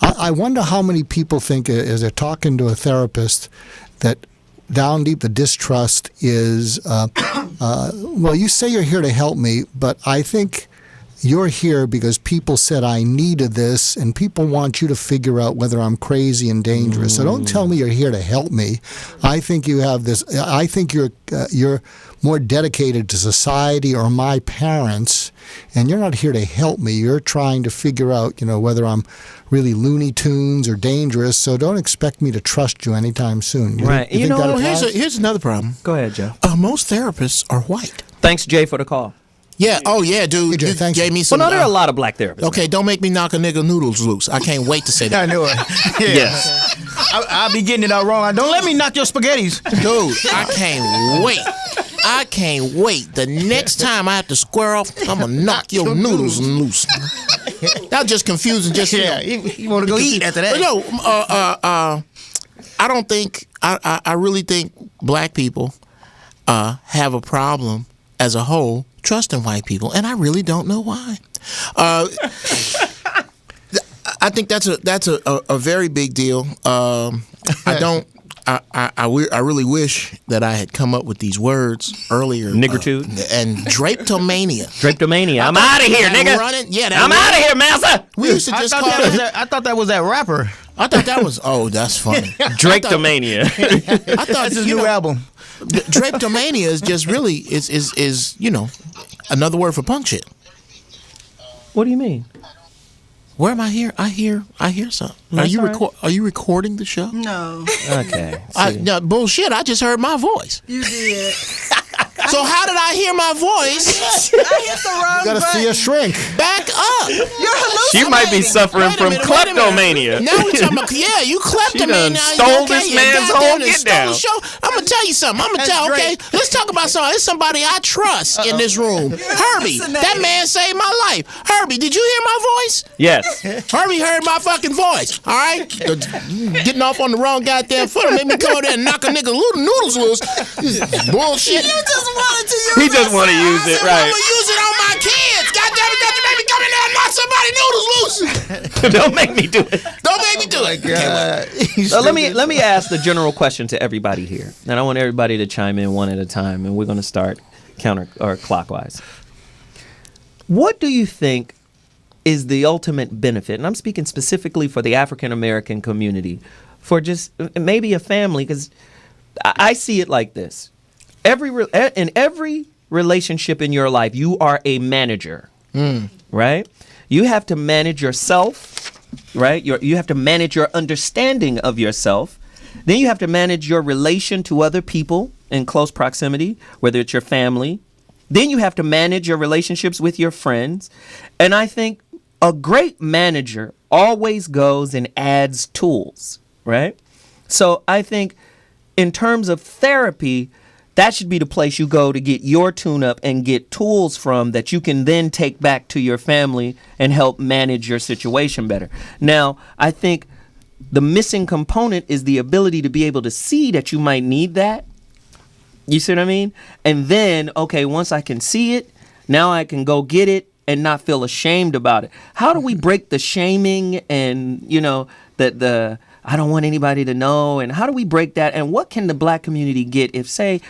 S4: I wonder how many people think as they're talking to a therapist that down deep the distrust is, well, you say you're here to help me, but I think you're here because people said I needed this, and people want you to figure out whether I'm crazy and dangerous. So don't tell me you're here to help me. I think you have this. I think you're more dedicated to society or my parents, and you're not here to help me. You're trying to figure out, whether I'm really Looney Tunes or dangerous. So don't expect me to trust you anytime soon.
S2: Right.
S4: You think that applies?
S3: here's another problem.
S2: Go ahead, Joe.
S3: Most therapists are white.
S2: Thanks, Jay, for the call.
S3: Yeah. Oh, yeah, dude.
S4: Hey, Jay,
S3: You
S4: thanks.
S3: gave me
S2: Well,
S3: some.
S2: no, there are a lot of black therapists.
S3: Okay, don't make me knock a nigga noodles loose. I can't wait to say that.
S7: I knew it. Yeah.
S2: Yes.
S7: I'll be getting it all wrong. Don't let me knock your spaghettis.
S3: Dude, I can't wait. I can't wait. The next time I have to square off, I'm going to knock your noodles loose. That's just confusing. Just
S7: Yeah, you want to go eat after that.
S3: But no, I don't think, I really think black people have a problem as a whole trusting white people, and I really don't know why. I think that's a very big deal. I really wish that I had come up with these words earlier.
S2: Niggertude?
S3: And drapetomania.
S2: Drapetomania. I'm out of here, nigga. I'm out of here, massa.
S3: We used to just call it.
S7: I thought that was that rapper.
S3: I thought that was. Oh, that's funny.
S2: Drapetomania.
S3: I thought
S7: That's his new album.
S3: Drapetomania is just really is another word for punk shit.
S2: What do you mean?
S3: Where am I here? I hear something. Are you Are you recording the show?
S8: No,
S2: Okay.
S3: No, bullshit. I just heard my voice.
S8: you did.
S3: So how did I hear my voice?
S8: I hit the wrong
S4: You got to see a shrink.
S3: Back up.
S8: You're hallucinating.
S2: She might be suffering
S3: Wait a
S2: from
S3: minute, wait a minute.
S2: kleptomania.
S3: Now we talking about you kleptomania.
S2: done stole this man's whole get down.
S3: I'm gonna tell you something. Okay, let's talk about something. It's somebody I trust in this room. Herbie, that man saved my life. Herbie, did you hear my voice?
S2: Yes.
S3: Herbie heard my fucking voice. All right, getting off on the wrong goddamn foot and made me come over there and knock a nigga noodles loose. Bullshit.
S8: You just wanted to use
S2: He just want to use it,
S3: I'm
S2: right?
S3: gonna use it on my kids. God damn it, you made me come in there and knock somebody noodles loose.
S2: Don't make me do it.
S3: Don't make me do it.
S2: So let me ask the general question to everybody here, and I want everybody to chime in one at a time, and we're going to start clockwise. What do you think is the ultimate benefit? And I'm speaking specifically for the African American community, for just maybe a family, because I see it like this: in every relationship in your life, you are a manager, right? You have to manage yourself, right? You have to manage your understanding of yourself. Then you have to manage your relation to other people in close proximity, whether it's your family. Then you have to manage your relationships with your friends. And I think a great manager always goes and adds tools, right? So I think in terms of therapy, that should be the place you go to get your tune-up and get tools from that you can then take back to your family and help manage your situation better. Now, I think the missing component is the ability to be able to see that you might need that. You see what I mean? And then, okay, once I can see it, now I can go get it and not feel ashamed about it. How do we break the shaming and, the I don't want anybody to know, and how do we break that? And what can the black community get if, say,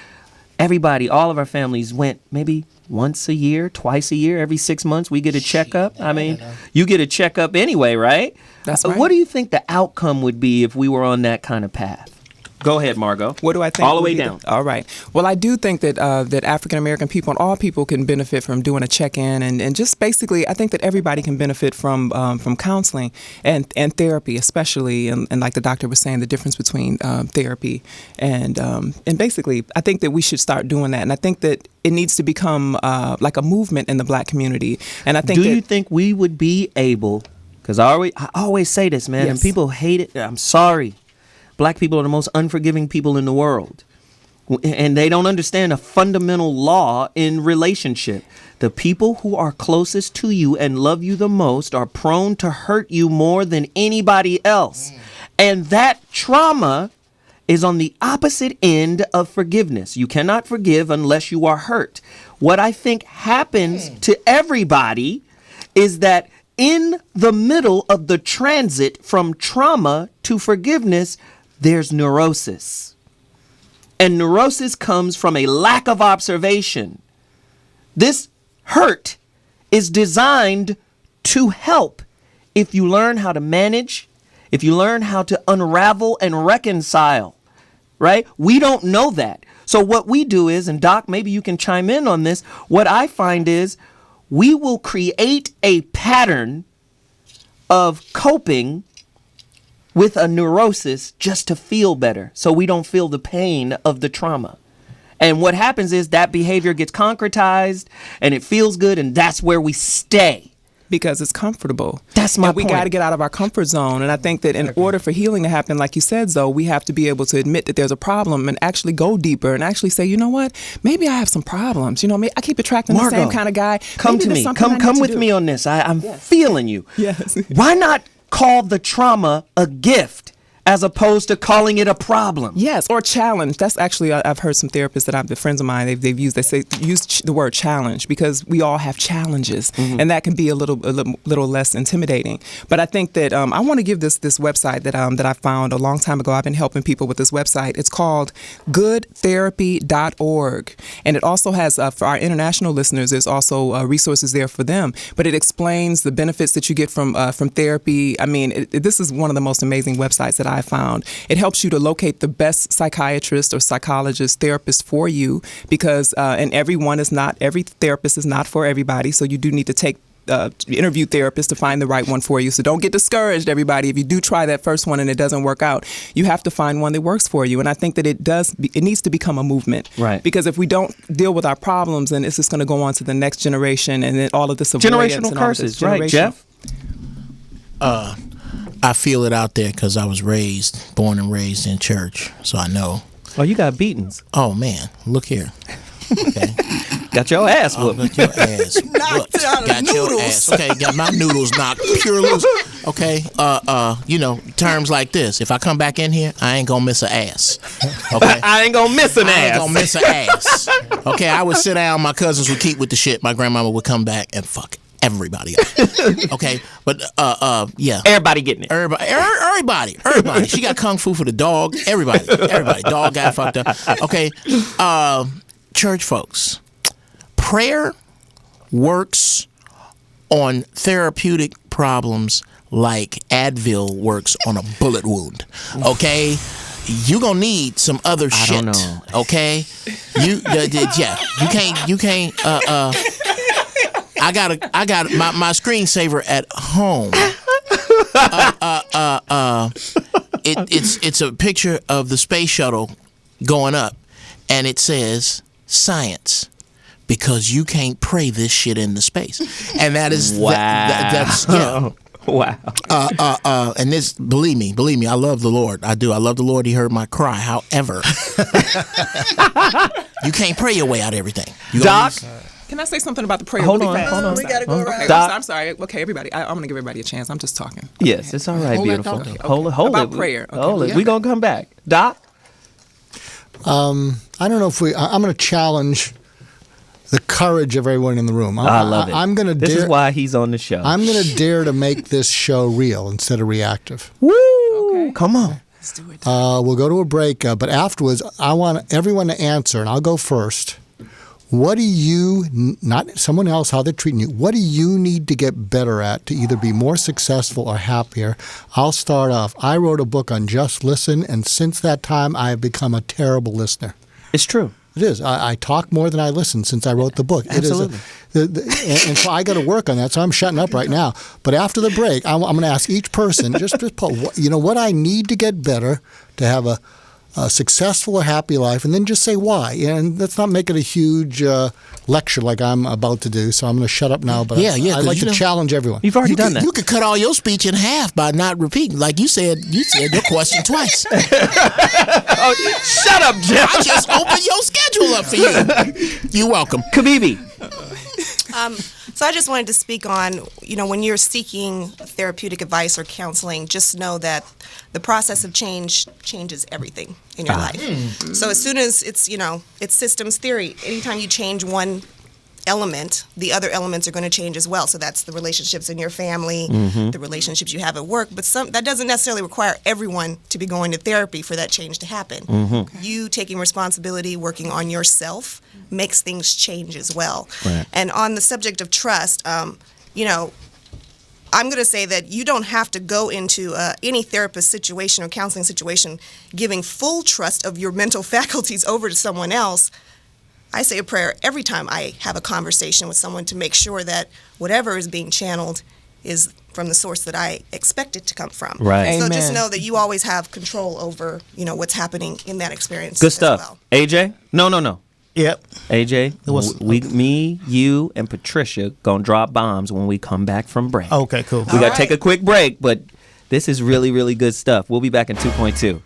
S2: everybody, all of our families went maybe once a year, twice a year, every 6 months, we get a checkup? I mean, you get a checkup anyway, right?
S6: That's right.
S2: What do you think the outcome would be if we were on that kind of path? Go ahead, Margo.
S6: What do I think?
S2: All the
S6: would
S2: way
S6: be
S2: down.
S6: All right. Well, I do think that that African American people and all people can benefit from doing a check-in, and just basically, I think that everybody can benefit from counseling and therapy, especially, and like the doctor was saying, the difference between therapy and basically, I think that we should start doing that, and I think that it needs to become like a movement in the black community. And I think.
S2: Do you think we would be able? Because I always say this, man, and people hate it. I'm sorry. Black people are the most unforgiving people in the world. And they don't understand a fundamental law in relationship. The people who are closest to you and love you the most are prone to hurt you more than anybody else. And that trauma is on the opposite end of forgiveness. You cannot forgive unless you are hurt. What I think happens to everybody is that in the middle of the transit from trauma to forgiveness, there's neurosis. And neurosis comes from a lack of observation. This hurt is designed to help if you learn how to manage, if you learn how to unravel and reconcile, right? We don't know that. So what we do is, and Doc, maybe you can chime in on this, what I find is we will create a pattern of coping with a neurosis just to feel better, so we don't feel the pain of the trauma. And what happens is that behavior gets concretized and it feels good, and that's where we stay.
S6: Because it's comfortable.
S2: That's my
S6: point. We got to
S2: point.
S6: get out of our comfort zone. And I think that in order for healing to happen, like you said, Zoe, we have to be able to admit that there's a problem and actually go deeper and actually say, you know what, maybe I have some problems. You know, I keep attracting
S2: Margo,
S6: the same kind of guy.
S2: Come
S6: Maybe
S2: to
S6: there's
S2: me.
S6: something I need
S2: Come
S6: to
S2: with
S6: do.
S2: me on this. I'm feeling you.
S6: Yes.
S2: Why not call the trauma a gift as opposed to calling it a problem?
S6: Yes, or challenge. That's actually, I've heard some therapists that the friends of mine, they've used, use the word challenge because we all have challenges, and that can be a little less intimidating. But I think that I want to give this website that I found a long time ago. I've been helping people with this website. It's called goodtherapy.org, and it also has for our international listeners, there's also resources there for them. But it explains the benefits that you get from therapy. I mean, this is one of the most amazing websites that I found. It helps you to locate the best psychiatrist or psychologist therapist for you because and every therapist is not for everybody, so you do need to take interview therapists to find the right one for you. So don't get discouraged, everybody. If you do try that first one and it doesn't work out, you have to find one that works for you. And I think that it needs to become a movement.
S2: Right.
S6: Because if we don't deal with our problems, then it's just going to go on to the next generation and then all of this avoidance
S2: Generational
S6: and all of
S2: curses,
S6: this
S2: right, Geoff?
S3: I feel it out there because I was born and raised in church, so I know.
S2: Oh, you got beatings.
S3: Oh man, look here. Okay.
S2: Got your ass whooped.
S3: Got your ass
S8: Knocked
S3: whooped.
S8: out of
S3: Got your
S8: noodles.
S3: ass. Okay, got my noodles knocked pure loose. Okay. You know, terms like this. If I come back in here, I ain't gonna miss an ass. Okay.
S2: I ain't gonna miss an
S3: I
S2: ass.
S3: ain't gonna miss an ass. Okay, I would sit down, my cousins would keep with the shit, my grandmama would come back and fuck everybody up. Okay, but yeah.
S2: Everybody getting it.
S3: Everybody. She got kung fu for the dog. Everybody. Dog got fucked up. Okay, church folks, prayer works on therapeutic problems like Advil works on a bullet wound. Okay, you gonna need some other shit.
S2: don't know.
S3: Okay, you can't. I got my screensaver at home. It's a picture of the space shuttle going up, and it says science, because you can't pray this shit into space, and that is
S2: Wow.
S3: that's yeah.
S2: Wow.
S3: And this, believe me, I love the Lord. I do. I love the Lord. He heard my cry. However, you can't pray your way out of everything. You
S2: Doc?
S6: Can I say something about the prayer
S2: Hold
S6: really
S2: on,
S6: fast?
S2: hold on.
S8: We gotta go
S6: Okay,
S8: around.
S2: Doc.
S6: I'm sorry. Okay, everybody. I'm going to give everybody a chance. I'm just talking.
S2: Yes, it's all right,
S3: Hold that
S2: beautiful.
S3: thought, though.
S2: Hold
S6: About
S2: it.
S6: prayer. Okay.
S2: Hold it.
S6: Yeah.
S2: We're going to come back. Doc?
S4: I don't know if I'm going to challenge the courage of everyone in the room.
S2: I love it.
S4: I'm going to
S2: This is why he's on the show.
S4: I'm going to dare to make this show real instead of reactive.
S2: Woo!
S6: Okay.
S2: Come on.
S6: Let's do it.
S4: We'll go to a break, but afterwards, I want everyone to answer, and I'll go first. What do you, not someone else, how they're treating you, what do you need to get better at to either be more successful or happier? I'll start off. I wrote a book on Just Listen, and since that time, I have become a terrible listener.
S2: It's true.
S4: It is. I talk more than I listen since I wrote the book.
S2: Absolutely.
S4: And so I got to work on that. So I'm shutting up right now. But after the break, I'm going to ask each person just put what I need to get better to have a successful or happy life, and then just say why. And let's not make it a huge lecture like I'm about to do. So I'm going to shut up now. But
S3: Yeah,
S4: I'd
S3: 'cause
S4: like
S3: you
S4: to
S3: know-
S4: challenge everyone.
S2: You've already done that.
S3: You could cut all your speech in half by not repeating. Like you said your question twice.
S2: Oh, shut up, Geoff.
S3: I just opened your schedule up for you. You're welcome.
S2: Kibibi.
S5: So I just wanted to speak on, when you're seeking therapeutic advice or counseling, just know that the process of change changes everything in your life. So as soon as it's systems theory, anytime you change one element, the other elements are going to change as well. So that's the relationships in your family, the relationships you have at work. But that doesn't necessarily require everyone to be going to therapy for that change to happen. You taking responsibility, working on yourself, makes things change as well.
S2: Right.
S5: And on the subject of trust, I'm going to say that you don't have to go into any therapist situation or counseling situation giving full trust of your mental faculties over to someone else. I say a prayer every time I have a conversation with someone to make sure that whatever is being channeled is from the source that I expect it to come from.
S2: Right.
S5: So
S6: Amen.
S5: just know that you always have control over, what's happening in that experience.
S2: Good
S5: as
S2: stuff.
S5: well.
S2: AJ? No.
S3: Yep.
S2: AJ, me, you, and Patricia gonna drop bombs when we come back from break.
S3: Okay, cool.
S2: We gotta take a quick break, but this is really, really good stuff. We'll be back in 2.2.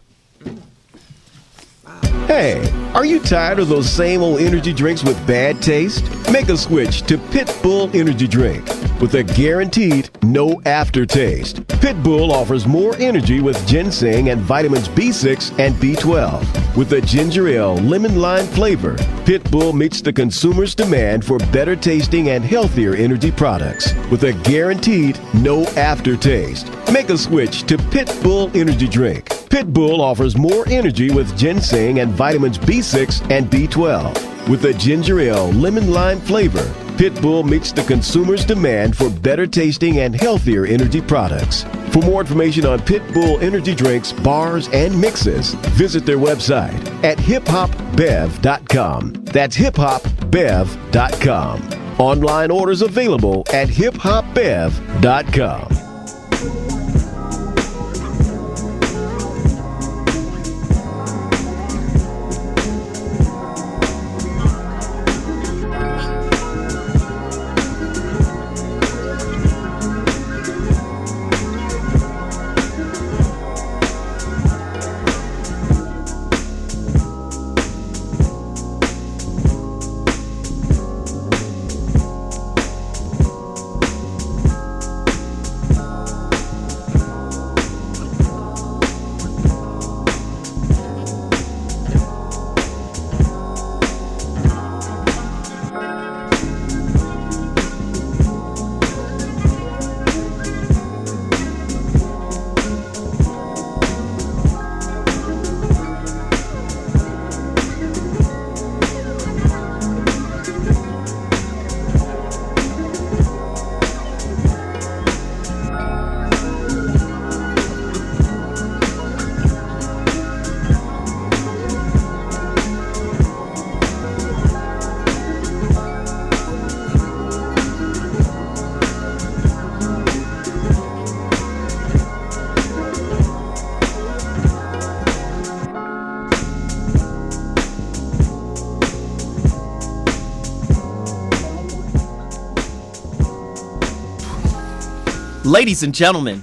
S10: Hey, are you tired of those same old energy drinks with bad taste? Make a switch to Pit Bull Energy Drink with a guaranteed no aftertaste. Pit Bull offers more energy with ginseng and vitamins B6 and B12. With a ginger ale lemon lime flavor, Pit Bull meets the consumer's demand for better tasting and healthier energy products with a guaranteed no aftertaste. Make a switch to Pit Bull Energy Drink. Pit Bull offers more energy with ginseng and vitamins B6 and B12. With a ginger ale lemon lime flavor, Pit Bull meets the consumer's demand for better tasting and healthier energy products. For more information on Pit Bull energy drinks, bars, and mixes, visit their website at hiphopbev.com. That's hiphopbev.com. Online orders available at hiphopbev.com.
S2: Ladies and gentlemen,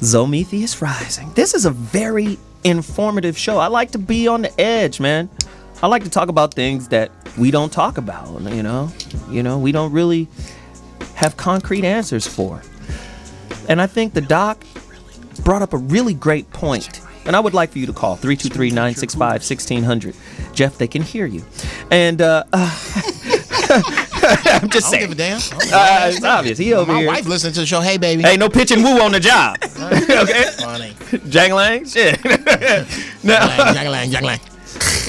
S2: Zometheus Rising. This is a very informative show. I like to be on the edge, man. I like to talk about things that we don't talk about, we don't really have concrete answers for. And I think the doc brought up a really great point. And I would like for you to call 323-965-1600. Jeff, they can hear you. And I'm just saying.
S3: I don't give a damn.
S2: It's obvious. He over
S3: My
S2: here.
S3: wife listening to the show. Hey, baby.
S2: Ain't no pitch and woo on the job. Okay?
S3: Funny.
S2: Jangling? Shit.
S3: Jangling.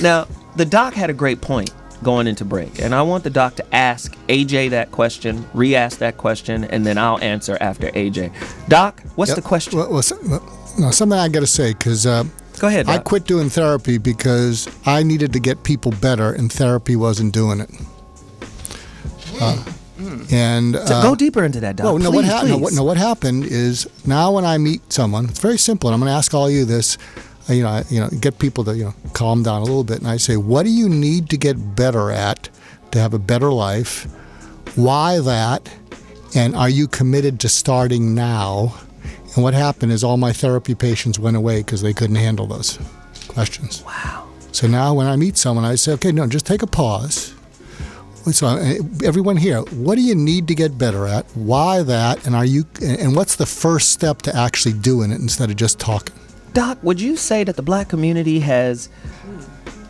S2: Now, the doc had a great point going into break. And I want the doc to ask AJ that question, re-ask that question, and then I'll answer after AJ. Doc, what's the question?
S4: Something I got to say, because
S2: Go ahead, Doc.
S4: I quit doing therapy because I needed to get people better, and therapy wasn't doing it. So
S2: go deeper into that, Doc.
S4: Well,
S2: Please.
S4: what happened is now when I meet someone, it's very simple. And I'm going to ask all you this. Get people to calm down a little bit, and I say, what do you need to get better at to have a better life? Why that? And are you committed to starting now? And what happened is all my therapy patients went away because they couldn't handle those questions.
S2: Wow.
S4: So now when I meet someone, I say, okay, no, just take a pause. So everyone here, what do you need to get better at? Why that? And what's the first step to actually doing it instead of just talking?
S2: Doc, would you say that the black community has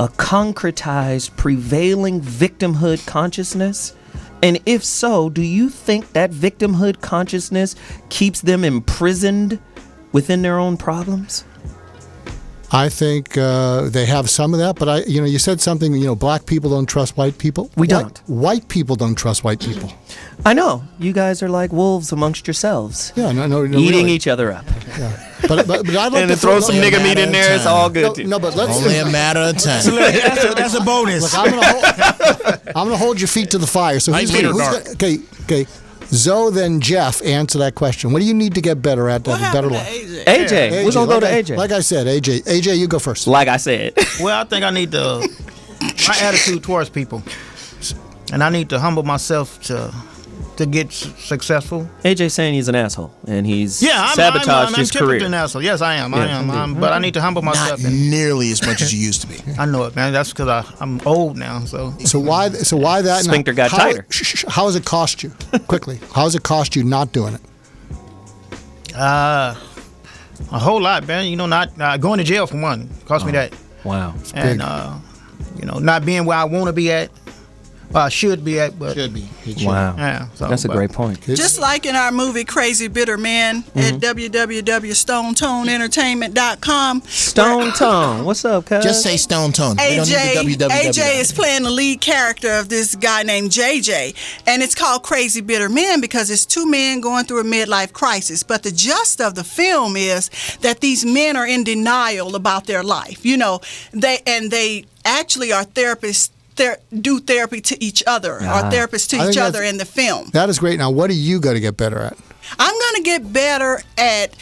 S2: a concretized, prevailing victimhood consciousness? And if so, do you think that victimhood consciousness keeps them imprisoned within their own problems?
S4: I think they have some of that, but you said something. Black people don't trust white people.
S2: We don't.
S4: White people don't trust white people.
S2: I know. You guys are like wolves amongst yourselves.
S4: Yeah, no,
S2: eating
S4: really.
S2: each other up.
S4: Yeah. But I'd like
S2: and
S4: to
S2: to throw some nigga meat in there. It's all good.
S4: But let's
S3: only a matter of time.
S7: That's a bonus.
S4: Look, I'm gonna hold your feet to the fire. So okay. Zoe, then Geoff, answer that question. What do you need to get better at to have a better life?
S2: AJ. We're going to go to AJ.
S4: Like I said, AJ. AJ, you go first.
S2: Like I said.
S7: Well, I think I need my attitude towards people. And I need to humble myself to get successful.
S2: AJ saying he's an asshole and he's
S7: sabotaged
S2: his career.
S7: I'm an asshole. Yes, I am. But I need to humble myself.
S3: Not nearly as much as you used to be.
S7: I know it, man. That's because I'm old now. So
S4: why that?
S2: Sphincter got tighter.
S4: How has it cost you? Quickly, how has it cost you not doing it?
S7: A whole lot, man. Not going to jail for one cost me that.
S2: Wow.
S7: And not being where I want to be at. Well, I should be at, but
S3: should be.
S2: Wow.
S7: Yeah,
S2: that's a great point.
S8: Just like in our movie Crazy Bitter Men at www.StoneToneEntertainment.com.
S2: Stone Tone, what's up, cuz?
S3: Just say Stone Tone.
S8: AJ is playing the lead character of this guy named JJ, and it's called Crazy Bitter Men because it's two men going through a midlife crisis. But the gist of the film is that these men are in denial about their life. They actually are therapists. Do therapy to each other, or therapists to each other in the film.
S4: That is great. Now, what do you got to get better at?
S8: I'm going to get better at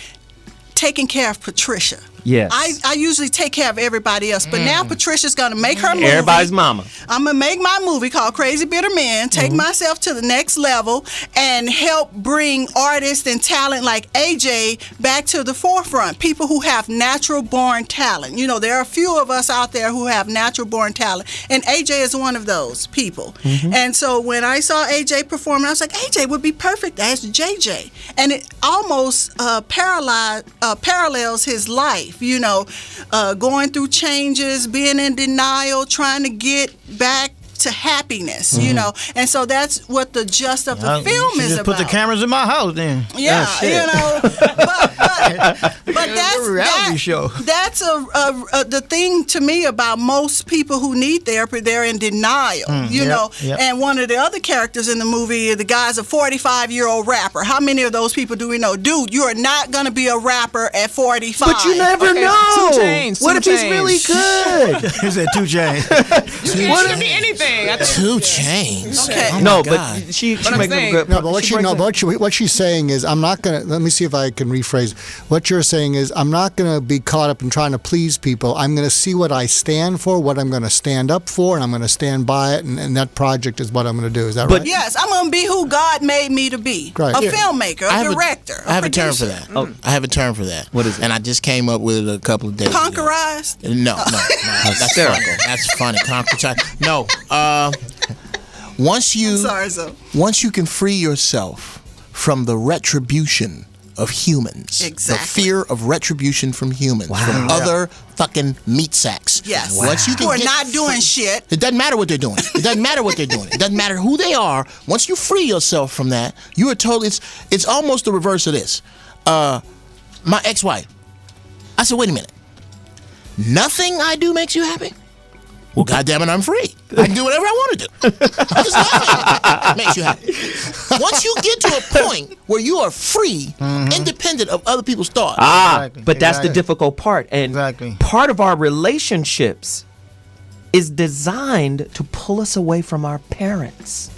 S8: taking care of Patricia.
S2: Yes.
S8: I usually take care of everybody else, but now Patricia's going to make her movie.
S2: Everybody's mama.
S8: I'm going to make my movie called Crazy Bitter Men, take myself to the next level, and help bring artists and talent like AJ back to the forefront. People who have natural born talent. There are a few of us out there who have natural born talent, and AJ is one of those people. And so when I saw AJ perform, I was like, AJ would be perfect as JJ. And it almost parallels his life. Going through changes, being in denial, trying to get back to happiness, and so that's what the gist of the film is about.
S7: Put the cameras in my house then.
S8: Yeah, but that's
S7: a reality show.
S8: That's the thing to me about most people who need therapy. They're in denial, And one of the other characters in the movie, the guy's a 45-year-old rapper. How many of those people do we know? Dude, you are not going to be a rapper at 45.
S2: But you never know.
S6: 2 Chainz.
S2: What if he's really good?
S7: He said 2 Chainz.
S6: What could be anything.
S3: 2 Chainz.
S8: Okay.
S3: Oh
S2: No,
S3: God.
S2: but she
S6: But I'm
S2: makes
S6: saying-
S2: a good.
S4: No, but what she's saying is, I'm not going to, let me see if I can rephrase. What you're saying is, I'm not going to be caught up in trying to please people. I'm going to see what I stand for, what I'm going to stand up for, and I'm going to stand by it, and that project is what I'm going to do. Is that right?
S8: Yes, I'm going to be who God made me to be.
S4: Right.
S8: A filmmaker, a director,
S3: I have a term for that. I have a term for that.
S2: What is it?
S3: And I just came up with it a couple of days ago.
S8: Conquerized?
S3: No. That's funny. That's funny. Conquerized. No. Once you can free yourself from the retribution of humans, the fear of retribution from humans, from other fucking meat sacks.
S8: Yes.
S3: Once you can
S8: who are not doing shit.
S3: It doesn't matter what they're doing. It doesn't matter what they're doing. It doesn't matter who they are. Once you free yourself from that, you are totally. It's almost the reverse of this. My ex-wife. I said, wait a minute. Nothing I do makes you happy? Well, goddammit, I'm free. I can do whatever I want to do. Just nothing makes you happy. Once you get to a point where you are free, independent of other people's thoughts.
S2: But that's the difficult part. And part of our relationships is designed to pull us away from our parents.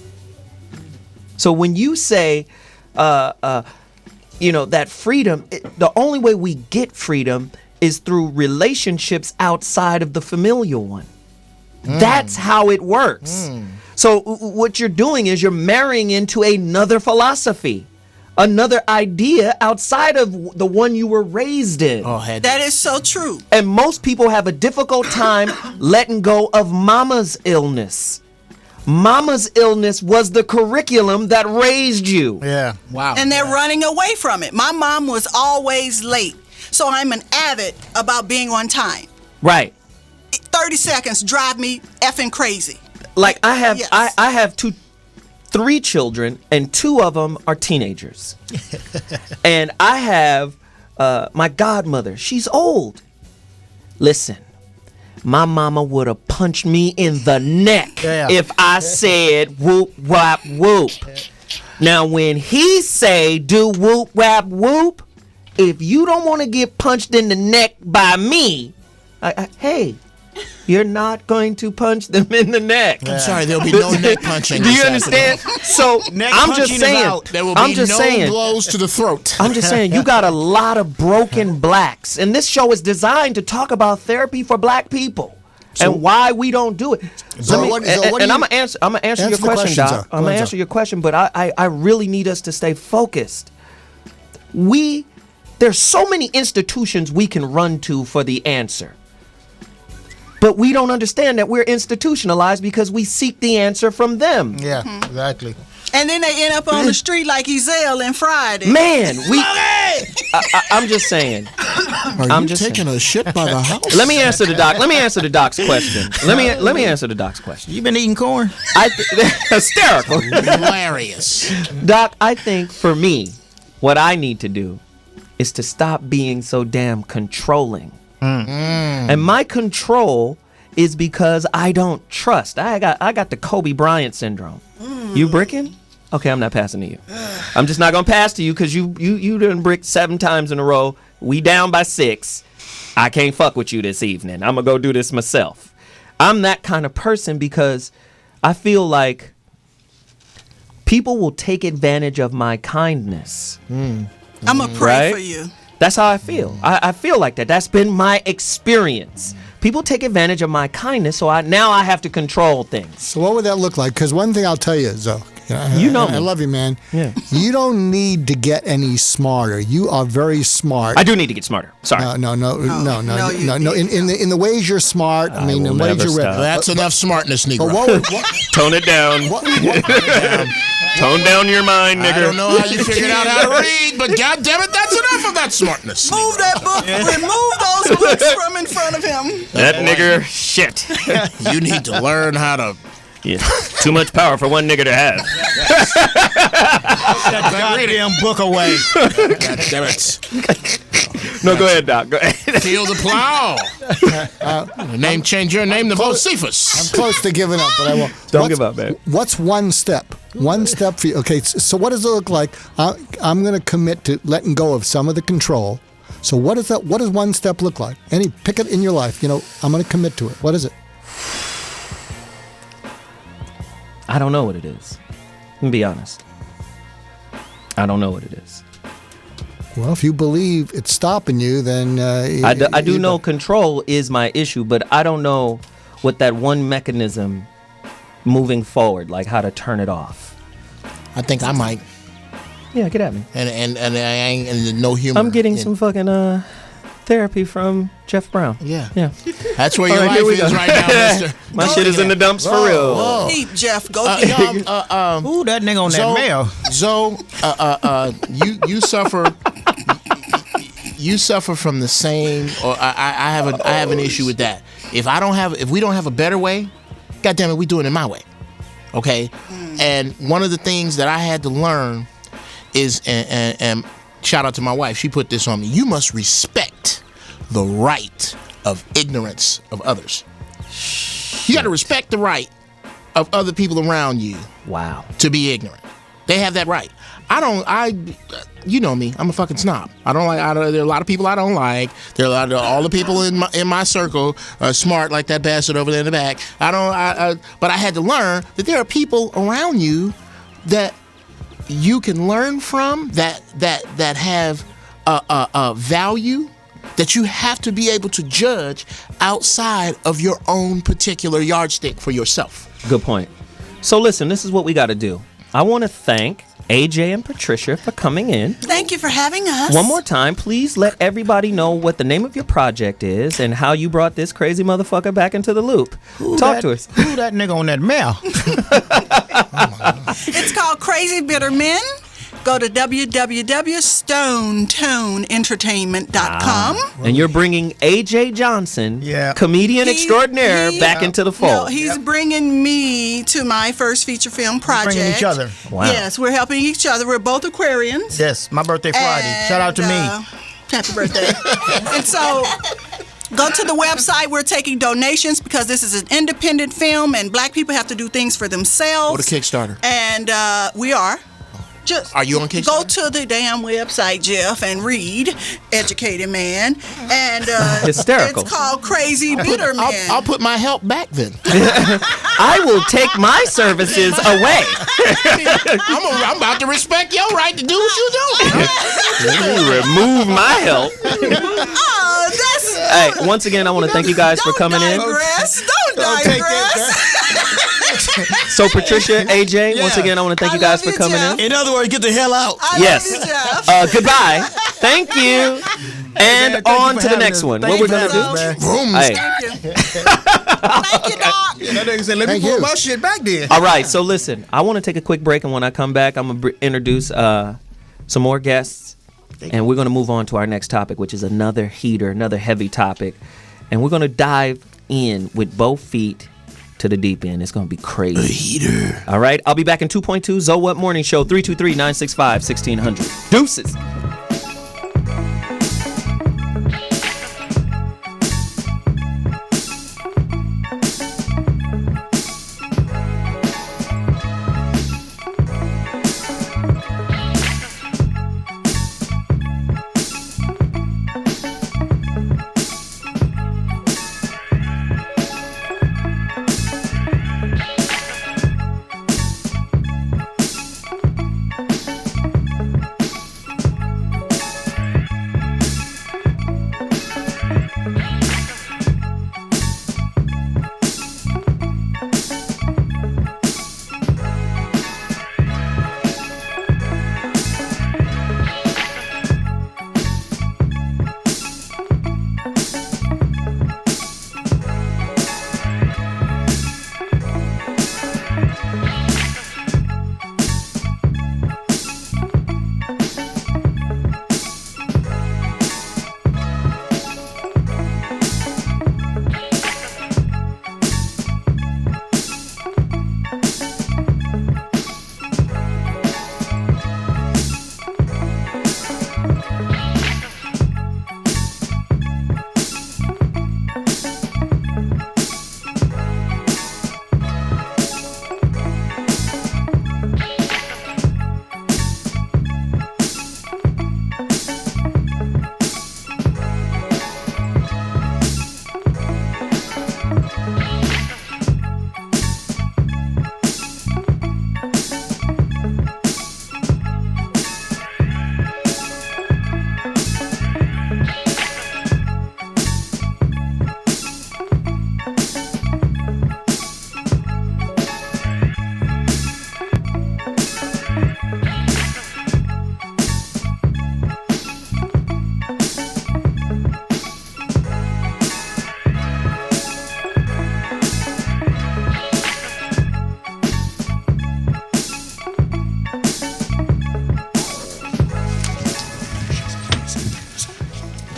S2: So when you say, that freedom, the only way we get freedom is through relationships outside of the familial one. That's how it works. So what you're doing is you're marrying into another philosophy, another idea outside of the one you were raised in.
S8: That is so true.
S2: And most people have a difficult time letting go of mama's illness, Mama's illness was the curriculum that raised you.
S7: Yeah.
S3: Wow.
S8: And they're running away from it. My mom was always late, so I'm an avid about being on time.
S2: Right.
S8: 30 seconds drive me effing crazy.
S2: Like I have,
S8: Yes.
S2: I have 3 children, and 2 of them are teenagers. And I have my godmother. She's old. Listen, my mama would have punched me in the neck if I said whoop, whap, whoop. Now, when he say do whoop, whap, whoop, if you don't want to get punched in the neck by me, hey, you're not going to punch them in the neck.
S3: I'm sorry, there'll be no neck punching.
S2: Do you understand? So I'm just saying.
S3: There will be no blows to the throat.
S2: I'm just saying, you got a lot of broken blacks, and this show is designed to talk about therapy for black people and why we don't do it. I'm gonna answer your question, Doc. I'm gonna answer your question, but I really need us to stay focused. There's so many institutions we can run to for the answer. But we don't understand that we're institutionalized because we seek the answer from them.
S7: Yeah, exactly.
S8: And then they end up on the street like Ezell and Friday.
S2: Man, I'm just saying.
S3: Are you taking a shit by the house?
S2: Let me answer the doc. Let me answer the doc's question. Let me answer the doc's question.
S7: You been eating corn?
S2: Hysterical.
S3: Hilarious.
S2: Doc, I think for me, what I need to do is to stop being so damn controlling. And my control is because I don't trust. I got the Kobe Bryant syndrome. You bricking? Okay, I'm not passing to you. I'm just not gonna pass to you because you done bricked 7 times in a row. We down by 6. I can't fuck with you this evening. I'm gonna go do this myself. I'm that kind of person because I feel like people will take advantage of my kindness.
S8: I'm gonna pray for you.
S2: That's how I feel. I feel like that. That's been my experience. People take advantage of my kindness, so now I have to control things.
S4: So what would that look like? Because one thing I'll tell you, Zoe,
S2: you know
S4: I love you, man.
S2: Yeah.
S4: You don't need to get any smarter. You are very smart.
S2: I do need to get smarter. Sorry.
S4: No. In the ways you're smart. I mean, in ways you're ready.
S3: That's enough smartness, Negro.
S2: Tone it down. Tone down your mind, nigga.
S3: I don't know how you figured out how to read, but goddammit, that's enough of that smartness.
S8: Move that book. Remove those books from in front of him.
S2: That nigger, shit.
S3: You need to learn how to.
S2: Yeah. Too much power for one nigger to have.
S7: That goddamn book away.
S3: Goddammit.
S2: No, go ahead, Doc. Go ahead.
S3: Feel the plow. Name change your name to Josephus.
S4: I'm close to giving up, but I won't.
S2: Don't give up, man.
S4: What's one step? One step for you. Okay, so what does it look like? I'm going to commit to letting go of some of the control. So what is that? What does one step look like? Pick it in your life. I'm going to commit to it. What is it?
S2: I don't know what it is. Let me be honest. I don't know what it is.
S4: Well, if you believe it's stopping you, then
S2: I do know control is my issue, but I don't know what that one mechanism moving forward, like how to turn it off.
S3: I think I might.
S2: Yeah, get at me.
S3: And I ain't no humor.
S2: I'm getting some fucking therapy from Geoff Brown.
S3: Yeah.
S2: That's
S3: That's where your life is right now, mister.
S2: My shit is in the dumps for real.
S3: Whoa.
S8: Deep, Geoff. Go
S7: Ooh, that nigga on that mail.
S3: Zoe, you suffer. You suffer from the same, or I have an issue with that. If we don't have a better way, goddamn it, we do it in my way. Okay? And one of the things that I had to learn is, and shout out to my wife, she put this on me. You must respect the right of ignorance of others. You got to respect the right of other people around you.
S2: Wow.
S3: To be ignorant. They have that right. You know me. I'm a fucking snob. There are a lot of people I don't like. There are a lot of all the people in my circle are smart like that bastard over there in the back. But I had to learn that there are people around you that you can learn from that have a value that you have to be able to judge outside of your own particular yardstick for yourself.
S2: Good point. So listen, this is what we got to do. I want to thank AJ and Patricia, for coming in.
S8: Thank you for having us.
S2: One more time, please let everybody know what the name of your project is and how you brought this crazy motherfucker back into the loop. Talk to us.
S7: Who that nigga on that mail?
S8: It's called Crazy Bitter Men. Go to www.stonetownentertainment.com.
S2: And you're bringing AJ Johnson, comedian extraordinaire, back into the fold.
S8: No, he's bringing me to my first feature film project.
S7: Bringing each other.
S2: Wow.
S8: Yes, we're helping each other. We're both Aquarians.
S7: Yes, my birthday Friday. Shout out to me.
S8: Happy birthday. And so go to the website. We're taking donations because this is an independent film and black people have to do things for themselves.
S3: Go to Kickstarter.
S8: And we are.
S3: Are you on Kickstarter?
S8: Go to the damn website, Geoff, and read Educated Man. And
S2: hysterical.
S8: It's called Crazy Bitter Man.
S3: I'll put my help back then.
S2: I will take my services away.
S3: I'm about to respect your right to do what you do.
S2: You remove my help.
S8: Oh, that's.
S2: Hey, once again, I want to thank you guys for coming in.
S8: Don't digress.
S2: So, Patricia, AJ, once again, I want to thank you guys for coming in.
S11: In other words, get the hell out.
S2: Yes. Goodbye. Thank you. And on to the next one. What we're going to do? Hey.
S8: Thank you, Doc.
S7: That nigga said, let me pull my shit back then.
S2: All right. So, listen, I want to take a quick break. And when I come back, I'm going to introduce some more guests. And we're going to move on to our next topic, which is another heater, another heavy topic. And we're going to dive in with both feet to the deep end. It's going to be crazy.
S3: A heater.
S2: All right. I'll be back in 2.2. Zoe What Morning Show, 323-965-1600. Deuces.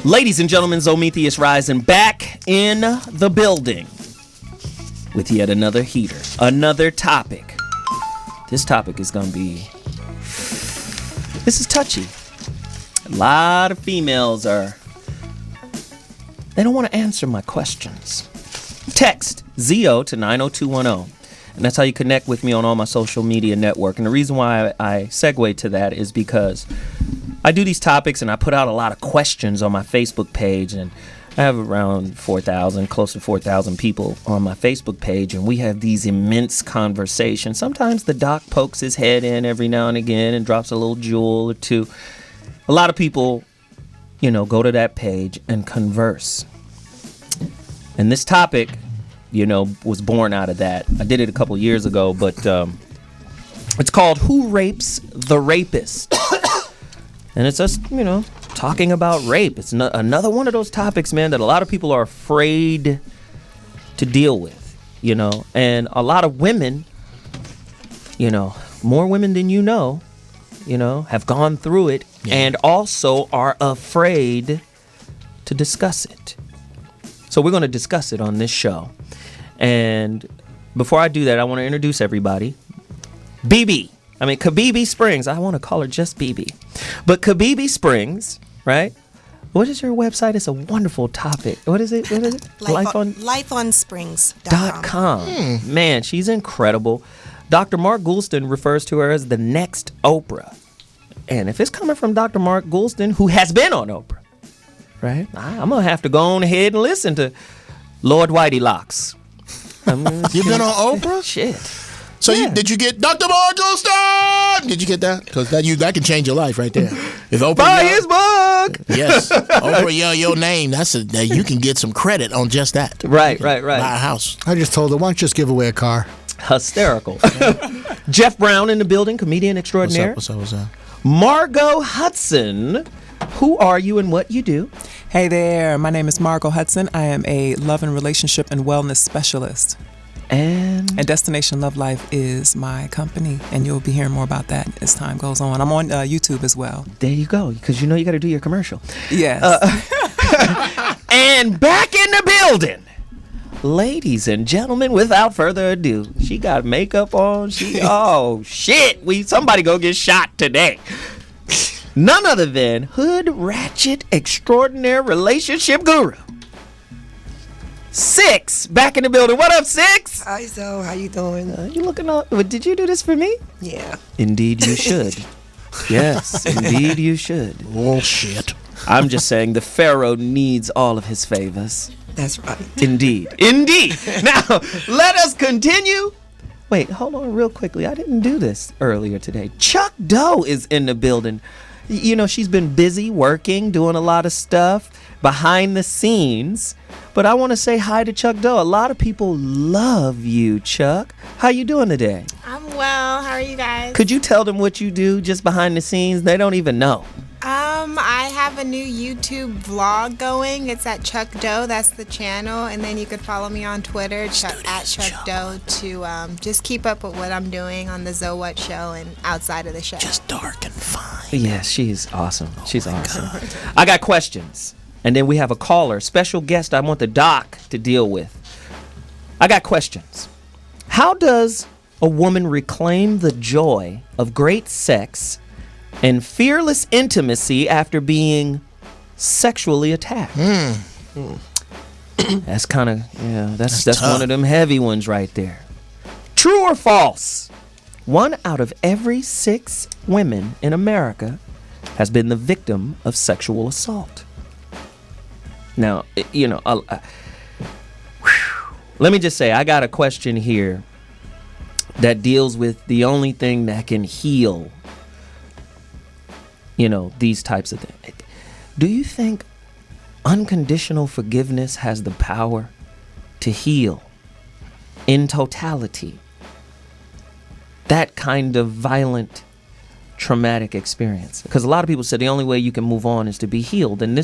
S2: Ladies and gentlemen, Zometheus Rising back in the building with yet another heater, another topic. This topic is going to be, this is touchy. A lot of females they don't want to answer my questions. Text ZO to 90210. And that's how you connect with me on all my social media network. And the reason why I segue to that is because I do these topics and I put out a lot of questions on my Facebook page, and I have around 4,000, close to 4,000 people on my Facebook page, and we have these immense conversations. Sometimes the doc pokes his head in every now and again and drops a little jewel or two. A lot of people, go to that page and converse. And this topic, was born out of that. I did it a couple years ago, but It's called Who Rapes the Rapist? And it's us, talking about rape. It's another one of those topics, man, that a lot of people are afraid to deal with, And a lot of women, more women than have gone through it and also are afraid to discuss it. So we're going to discuss it on this show. And before I do that, I want to introduce everybody. Kibibi Springs. I want to call her just BB. But Kibibi Springs, right? What is your website? It's a wonderful topic. What is it?
S5: LifeOnSprings.com.
S2: Man, she's incredible. Dr. Mark Goulston refers to her as the next Oprah. And if it's coming from Dr. Mark Goulston, who has been on Oprah, right? I'm going to have to go on ahead and listen to Lord Whitey Locks.
S3: You've been on Oprah?
S2: Shit.
S3: So did you get Dr. Mark Goulston? Did you get that? Because that can change your life right there. If Oprah
S2: buy his book.
S3: Yes, Oprah yell your name. You can get some credit on just that.
S2: Right.
S3: Buy a house.
S4: I just told her, why don't you just give away a car?
S2: Hysterical. Geoff Brown in the building, comedian extraordinaire.
S3: What's up?
S2: Margo Hudson. Who are you and what you do?
S6: Hey there, my name is Margo Hudson. I am a love and relationship and wellness specialist. And Destination Love Life is my company, and you'll be hearing more about that as time goes on. I'm on YouTube as well.
S2: There you go, because you got to do your commercial.
S6: Yes.
S2: And back in the building, ladies and gentlemen, without further ado, she got makeup on. Oh shit! Somebody go get shot today. None other than hood ratchet extraordinaire relationship guru, Sixx, back in the building. What up, Sixx?
S11: Hi, Zoe. How you doing?
S2: You looking all... Did you do this for me?
S11: Yeah.
S2: Indeed you should. Yes, indeed you should.
S3: Oh, shit.
S2: I'm just saying the Pharaoh needs all of his favors.
S11: That's right.
S2: Indeed. Now, let us continue. Wait, hold on real quickly. I didn't do this earlier today. Chuck Doe is in the building. She's been busy working, doing a lot of stuff behind the scenes. But I want to say hi to Chuck Doe. A lot of people love you, Chuck. How you doing today?
S12: I'm well. How are you guys?
S2: Could you tell them what you do just behind the scenes? They don't even know.
S12: I have a new YouTube vlog going. It's at Chuck Doe. That's the channel. And then you could follow me on Twitter at Chuck Doe to just keep up with what I'm doing on the Zoe What Show and outside of the show.
S3: Just dark and fine.
S2: Yeah, she's awesome. She's awesome. God. I got questions. And then we have a caller, special guest I want the doc to deal with. I got questions. How does a woman reclaim the joy of great sex and fearless intimacy after being sexually attacked? That's kind of, that's one of them heavy ones right there. True or false? 1 out of every 6 women in America has been the victim of sexual assault. Now, let me just say, I got a question here that deals with the only thing that can heal, these types of things. Do you think unconditional forgiveness has the power to heal in totality that kind of violent, traumatic experience? Because a lot of people say the only way you can move on is to be healed. And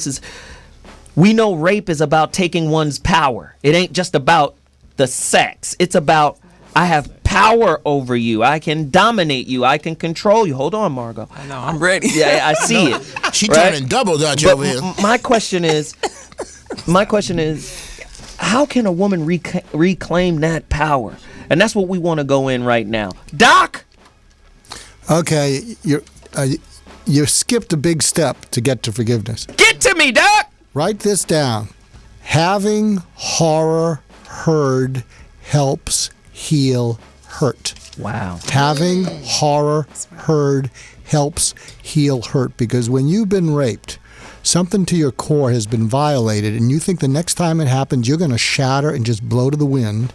S2: we know rape is about taking one's power. It ain't just about the sex. It's about, I have power over you. I can dominate you. I can control you. Hold on, Margo.
S6: I know. I'm ready.
S2: Yeah, I see it.
S3: She turning double Dutch over here.
S2: My question is, how can a woman reclaim that power? And that's what we want to go in right now. Doc?
S4: Okay, you skipped a big step to get to forgiveness.
S2: Get to me, Doc!
S4: Write this down. Having horror heard helps heal hurt.
S2: Wow.
S4: Having horror heard helps heal hurt, because when you've been raped, something to your core has been violated, and you think the next time it happens, you're going to shatter and just blow to the wind.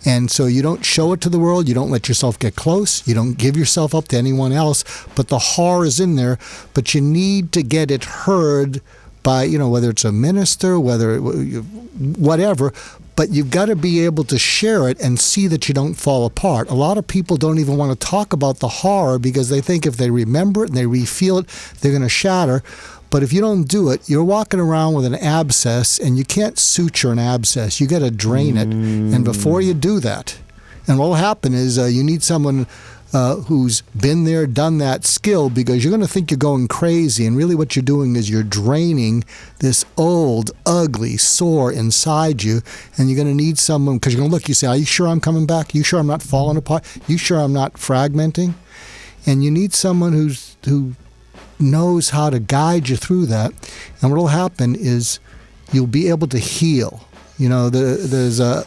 S4: And so you don't show it to the world. You don't let yourself get close. You don't give yourself up to anyone else. But the horror is in there. But you need to get it heard by, whether it's a minister, whatever. But you've got to be able to share it and see that you don't fall apart. A lot of people don't even want to talk about the horror because they think if they remember it and they re-feel it, they're going to shatter. But if you don't do it, you're walking around with an abscess, and you can't suture an abscess. You got to drain it. And before you do that, and what will happen is you need someone who's been there, done that skill, because you're going to think you're going crazy. And really what you're doing is you're draining this old, ugly sore inside you. And you're going to need someone, because you're going to look, you say, are you sure I'm coming back? You sure I'm not falling apart? You sure I'm not fragmenting? And you need someone who knows how to guide you through that. And what will happen is you'll be able to heal. You know, I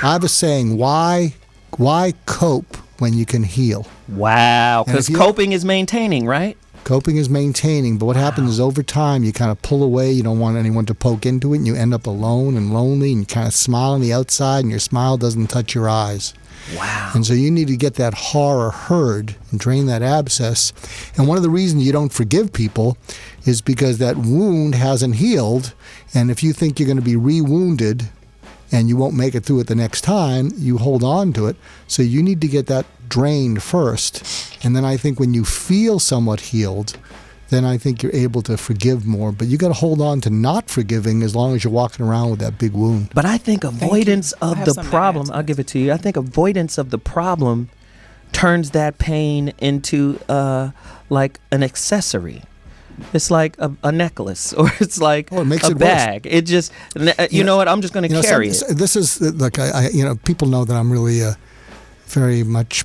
S4: have a saying, why cope when you can heal?
S2: Wow, because coping is maintaining, right?
S4: Coping is maintaining, but what happens is over time you kind of pull away. You don't want anyone to poke into it, and you end up alone and lonely, and you kind of smile on the outside, and your smile doesn't touch your eyes.
S2: Wow.
S4: And so you need to get that horror heard and drain that abscess. And one of the reasons you don't forgive people is because that wound hasn't healed. And if you think you're going to be re-wounded and you won't make it through it the next time, you hold on to it. So you need to get that drained first. And then I think when you feel somewhat healed, then I think you're able to forgive more. But you got to hold on to not forgiving as long as you're walking around with that big wound.
S2: But I think avoidance of the problem, I'll give it to you. I think avoidance of the problem turns that pain into like an accessory. It's like a necklace, or it's like
S4: it makes
S2: a bag. It just, you know what? I'm just going to carry it.
S4: This is like people know that I'm really very much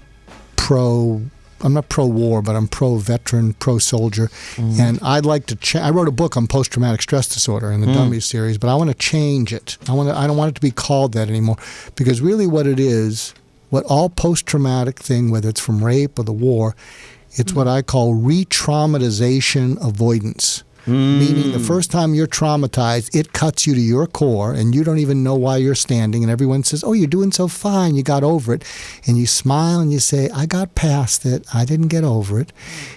S4: I'm not pro-war, but I'm pro-veteran, pro-soldier. And I'd like to I wrote a book on post-traumatic stress disorder in the Dummies series, but I want to change it. I don't want it to be called that anymore, because really what it is, what all post-traumatic thing, whether it's from rape or the war, it's what I call re-traumatization avoidance. Meaning the first time you're traumatized, it cuts you to your core, and you don't even know why you're standing, and everyone says, oh, you're doing so fine, you got over it. And you smile and you say, I got past it, I didn't get over it.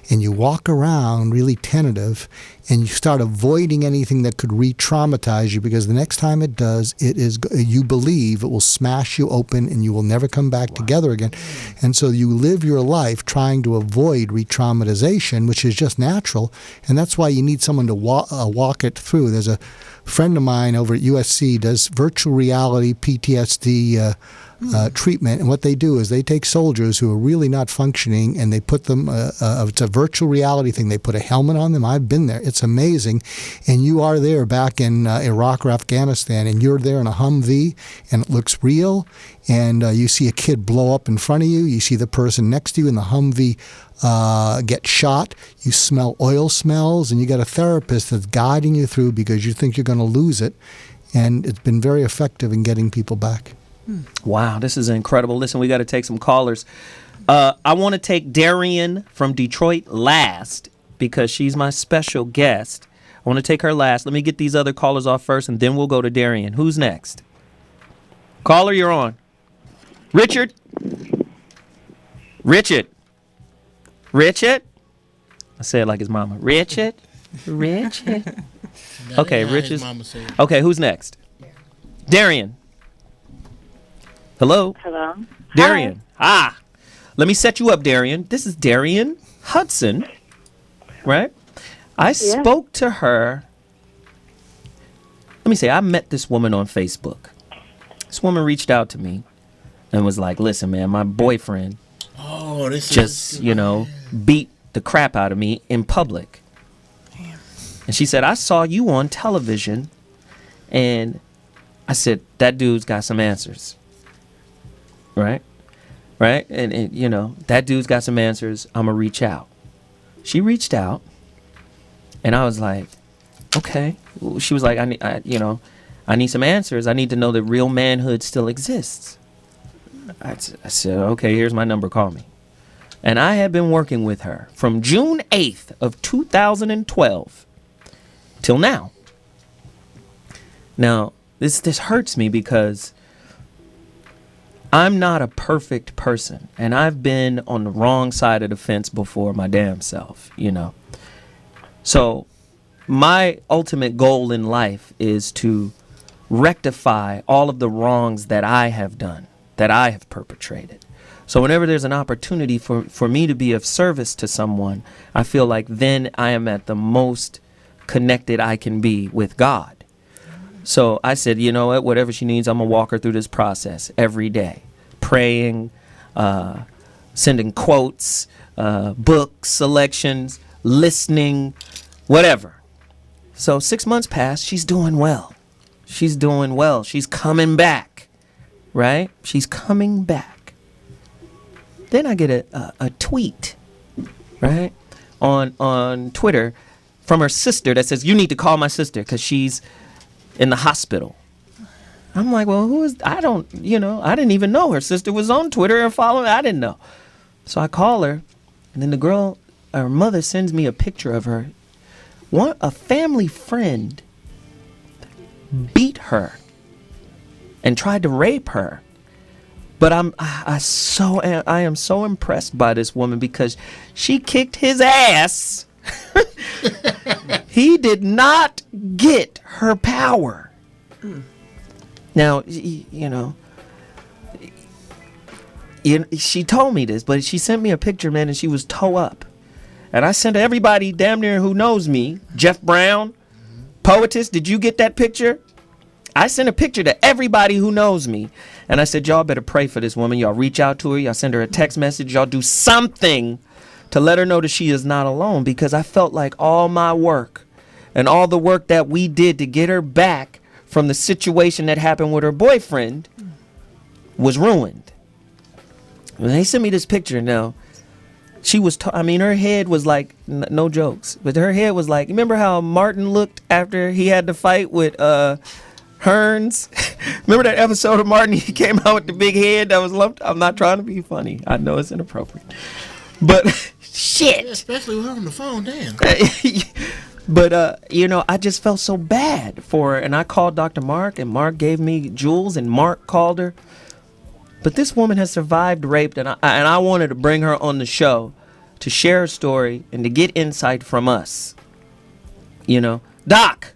S4: And you walk around really tentative, and you start avoiding anything that could re-traumatize you, because the next time it does, you believe it will smash you open and you will never come back together again. And so you live your life trying to avoid re-traumatization, which is just natural, and that's why you need someone to walk it through. There's a friend of mine over at USC does virtual reality PTSD treatment, and what they do is they take soldiers who are really not functioning, and they put them, it's a virtual reality thing, they put a helmet on them. I've been there, it's amazing. And you are there back in Iraq or Afghanistan, and you're there in a Humvee, and it looks real, and you see a kid blow up in front of you, you see the person next to you in the Humvee get shot, you smell oil smells, and you got a therapist that's guiding you through because you think you're going to lose it, and it's been very effective in getting people back.
S2: Wow, this is incredible. Listen, we got to take some callers. I want to take Darian from Detroit last because she's my special guest. I want to take her last. Let me get these other callers off first, and then we'll go to Darian. Who's next? Caller, you're on. Richard? Richard? I say it like his mama. Richard? Okay, Richard. Okay, who's next? Darian. Hello?
S11: Hello.
S2: Darian. Hi. Let me set you up, Darian. This is Darian Hudson, right? I spoke to her. Let me say, I met this woman on Facebook. This woman reached out to me and was like, listen, man, my boyfriend beat the crap out of me in public. Damn. And she said, I saw you on television, and I said, that dude's got some answers. Right? And that dude's got some answers. I'm going to reach out. She reached out, and I was like, okay. She was like, I need some answers. I need to know that real manhood still exists. I said, okay, here's my number. Call me. And I had been working with her from June 8th of 2012 till now. Now, this hurts me because I'm not a perfect person, and I've been on the wrong side of the fence before my damn self, So my ultimate goal in life is to rectify all of the wrongs that I have done, that I have perpetrated. So whenever there's an opportunity for me to be of service to someone, I feel like then I am at the most connected I can be with God. So I said, you know what, whatever she needs, I'm going to walk her through this process every day. Praying, sending quotes, book selections, listening, whatever. So 6 months passed. She's doing well. She's doing well. She's coming back, right? She's coming back. Then I get a tweet, right, on Twitter from her sister that says, you need to call my sister because she's in the hospital. I'm like, well, who is, I didn't even know her sister was on Twitter and following. I didn't know. So I call her, and then the girl, her mother sends me a picture of her. A family friend beat her and tried to rape her. But I am so impressed by this woman because she kicked his ass. He did not get her power. Now, she told me this, but she sent me a picture, man, and she was toe up. And I sent everybody damn near who knows me, Jeff Brown, Poetess, did you get that picture? I sent a picture to everybody who knows me. And I said, y'all better pray for this woman. Y'all reach out to her. Y'all send her a text message. Y'all do something to let her know that she is not alone, because I felt like all my work and all the work that we did to get her back from the situation that happened with her boyfriend was ruined. When they sent me this picture now, she was, her head was like, no jokes, but her head was like, remember how Martin looked after he had to fight with Hearns? Remember that episode of Martin? He came out with the big head that was lumped. I'm not trying to be funny. I know it's inappropriate. But shit.
S3: Yeah, especially with her on the phone, damn.
S2: But, I just felt so bad for her. And I called Dr. Mark, and Mark gave me Jules, and Mark called her. But this woman has survived rape, and I wanted to bring her on the show to share her story and to get insight from us. Doc,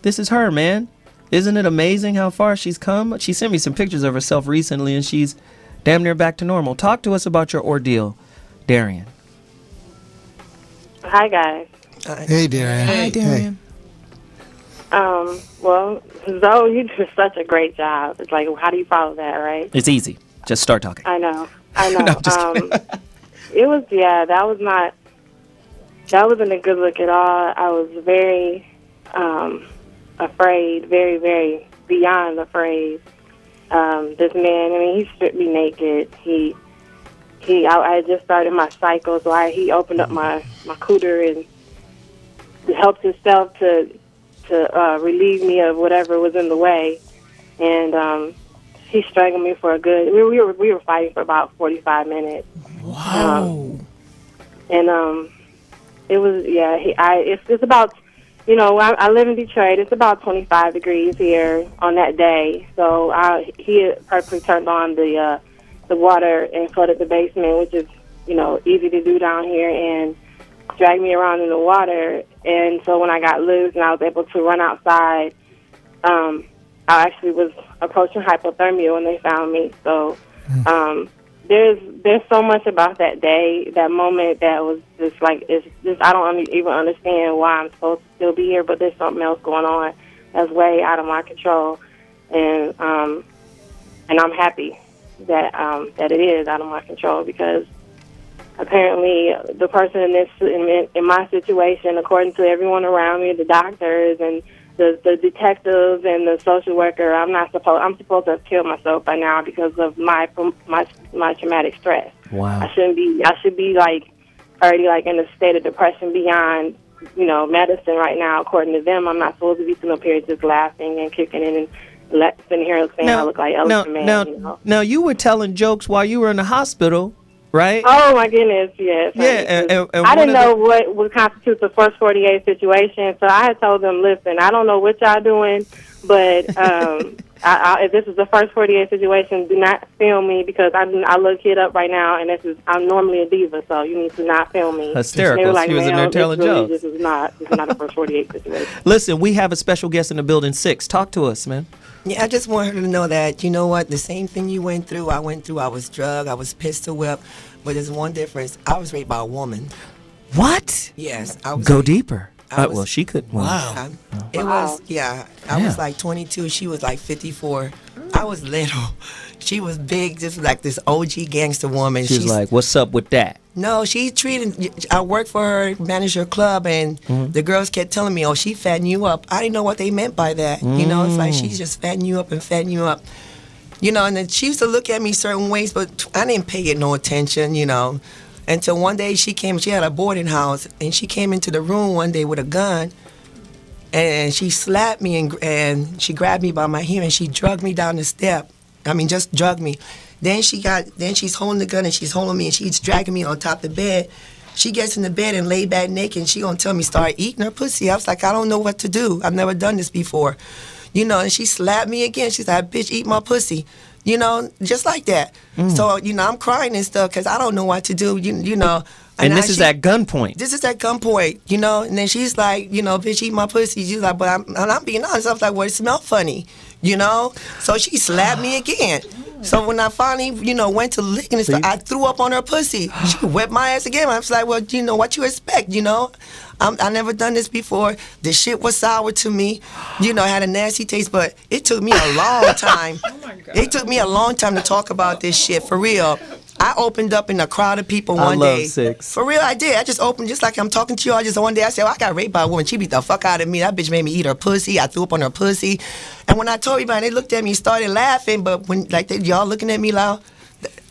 S2: this is her, man. Isn't it amazing how far she's come? She sent me some pictures of herself recently, and she's damn near back to normal. Talk to us about your ordeal, Darian.
S11: Hi, guys.
S4: Hey, Darian.
S6: Hi, Darian.
S11: Well, Zoe, you do such a great job. It's like, how do you follow that, right?
S2: It's easy. Just start talking.
S11: I know.
S2: No, just kidding.
S11: That wasn't a good look at all. I was very afraid, very, very beyond afraid. This man, he stripped me naked. I just started my cycle, so he opened up my cooter and helped himself to relieve me of whatever was in the way, and he strangled me for a good. We were fighting for about 45 minutes.
S6: Wow.
S11: It was It's about, I live in Detroit. It's about 25 degrees here on that day. So he had purposely turned on the water and flooded the basement, which is easy to do down here, and dragged me around in the water. And so when I got loose and I was able to run outside, I actually was approaching hypothermia when they found me. So there's so much about that day, that moment, that was just like, I don't even understand why I'm supposed to still be here, but there's something else going on that's way out of my control. And I'm happy that it is out of my control, because apparently the person in my situation, according to everyone around me, the doctors and the detectives and the social worker, I'm supposed to have killed myself by now because of my traumatic stress.
S2: Wow.
S11: I should be like already like in a state of depression beyond medicine right now. According to them, I'm not supposed to be sitting up here just laughing and kicking in and sitting here saying I look like Elephant Man.
S2: Now you were telling jokes while you were in the hospital, right?
S11: Oh my goodness, yes.
S2: Yeah, and
S11: I didn't know what would constitute the first 48 situation, so I had told them, listen, I don't know what y'all doing, But if this is the first 48 situation, do not film me because I look it up right now, and I'm normally a diva, so you need to not film me.
S2: Hysterical.
S11: They were like,
S2: she was in there telling jokes.
S11: This is not a first 48 situation.
S2: Listen, we have a special guest in the building, Sixx. Talk to us, man.
S13: Yeah, I just want her to know that, you know what, the same thing you went through, I went through. I was drugged, I was pistol whipped, but there's one difference. I was raped by a woman.
S2: What?
S13: Yes. I was
S2: Go
S13: raped.
S2: deeper.
S13: I was-
S2: Well, she could. Well,
S3: Wow.
S13: It was, yeah. I was like 22. She was like 54. I was little. She was big, just like this OG gangster woman.
S2: She's like, what's up with that?
S13: No, she treated. I worked for her, managed her club, and the girls kept telling me, "Oh, she fattened you up." I didn't know what they meant by that. You know, it's like she's just fattening you up and fattening you up. You know, and then she used to look at me certain ways, but I didn't pay it no attention. You know, until one day she came. She had a boarding house, and she came into the room one day with a gun, and she slapped me and she grabbed me by my hair and she drugged me down the step. I mean, just drugged me. Then she's holding the gun and she's holding me and she's dragging me on top of the bed. She gets in the bed and lay back naked and she gonna tell me start eating her pussy. I was like, I don't know what to do. I've never done this before. You know, and she slapped me again. She's like, bitch, eat my pussy. You know, just like that. So, you know, I'm crying and stuff because I don't know what to do, you know.
S2: And this is at gunpoint.
S13: This is at gunpoint, you know. And then she's like, you know, bitch, eat my pussy. She's like, but I'm being honest. I was like, well, it smelled funny, you know. So she slapped me again. So when I finally, you know, went to licking and stuff, I threw up on her pussy. She whipped my ass again. I was like, well, you know, what you expect, you know. I never done this before. The shit was sour to me. You know, it had a nasty taste, but it took me a long time. It took me a long time to talk about this shit, for real. I opened up in a crowd of people one day.
S2: Sixx.
S13: For real, I did. I just opened, just like I'm talking to you. One day I said, well, I got raped by a woman. She beat the fuck out of me. That bitch made me eat her pussy. I threw up on her pussy. And when I told everybody, they looked at me and started laughing. But when, like, y'all looking at me loud,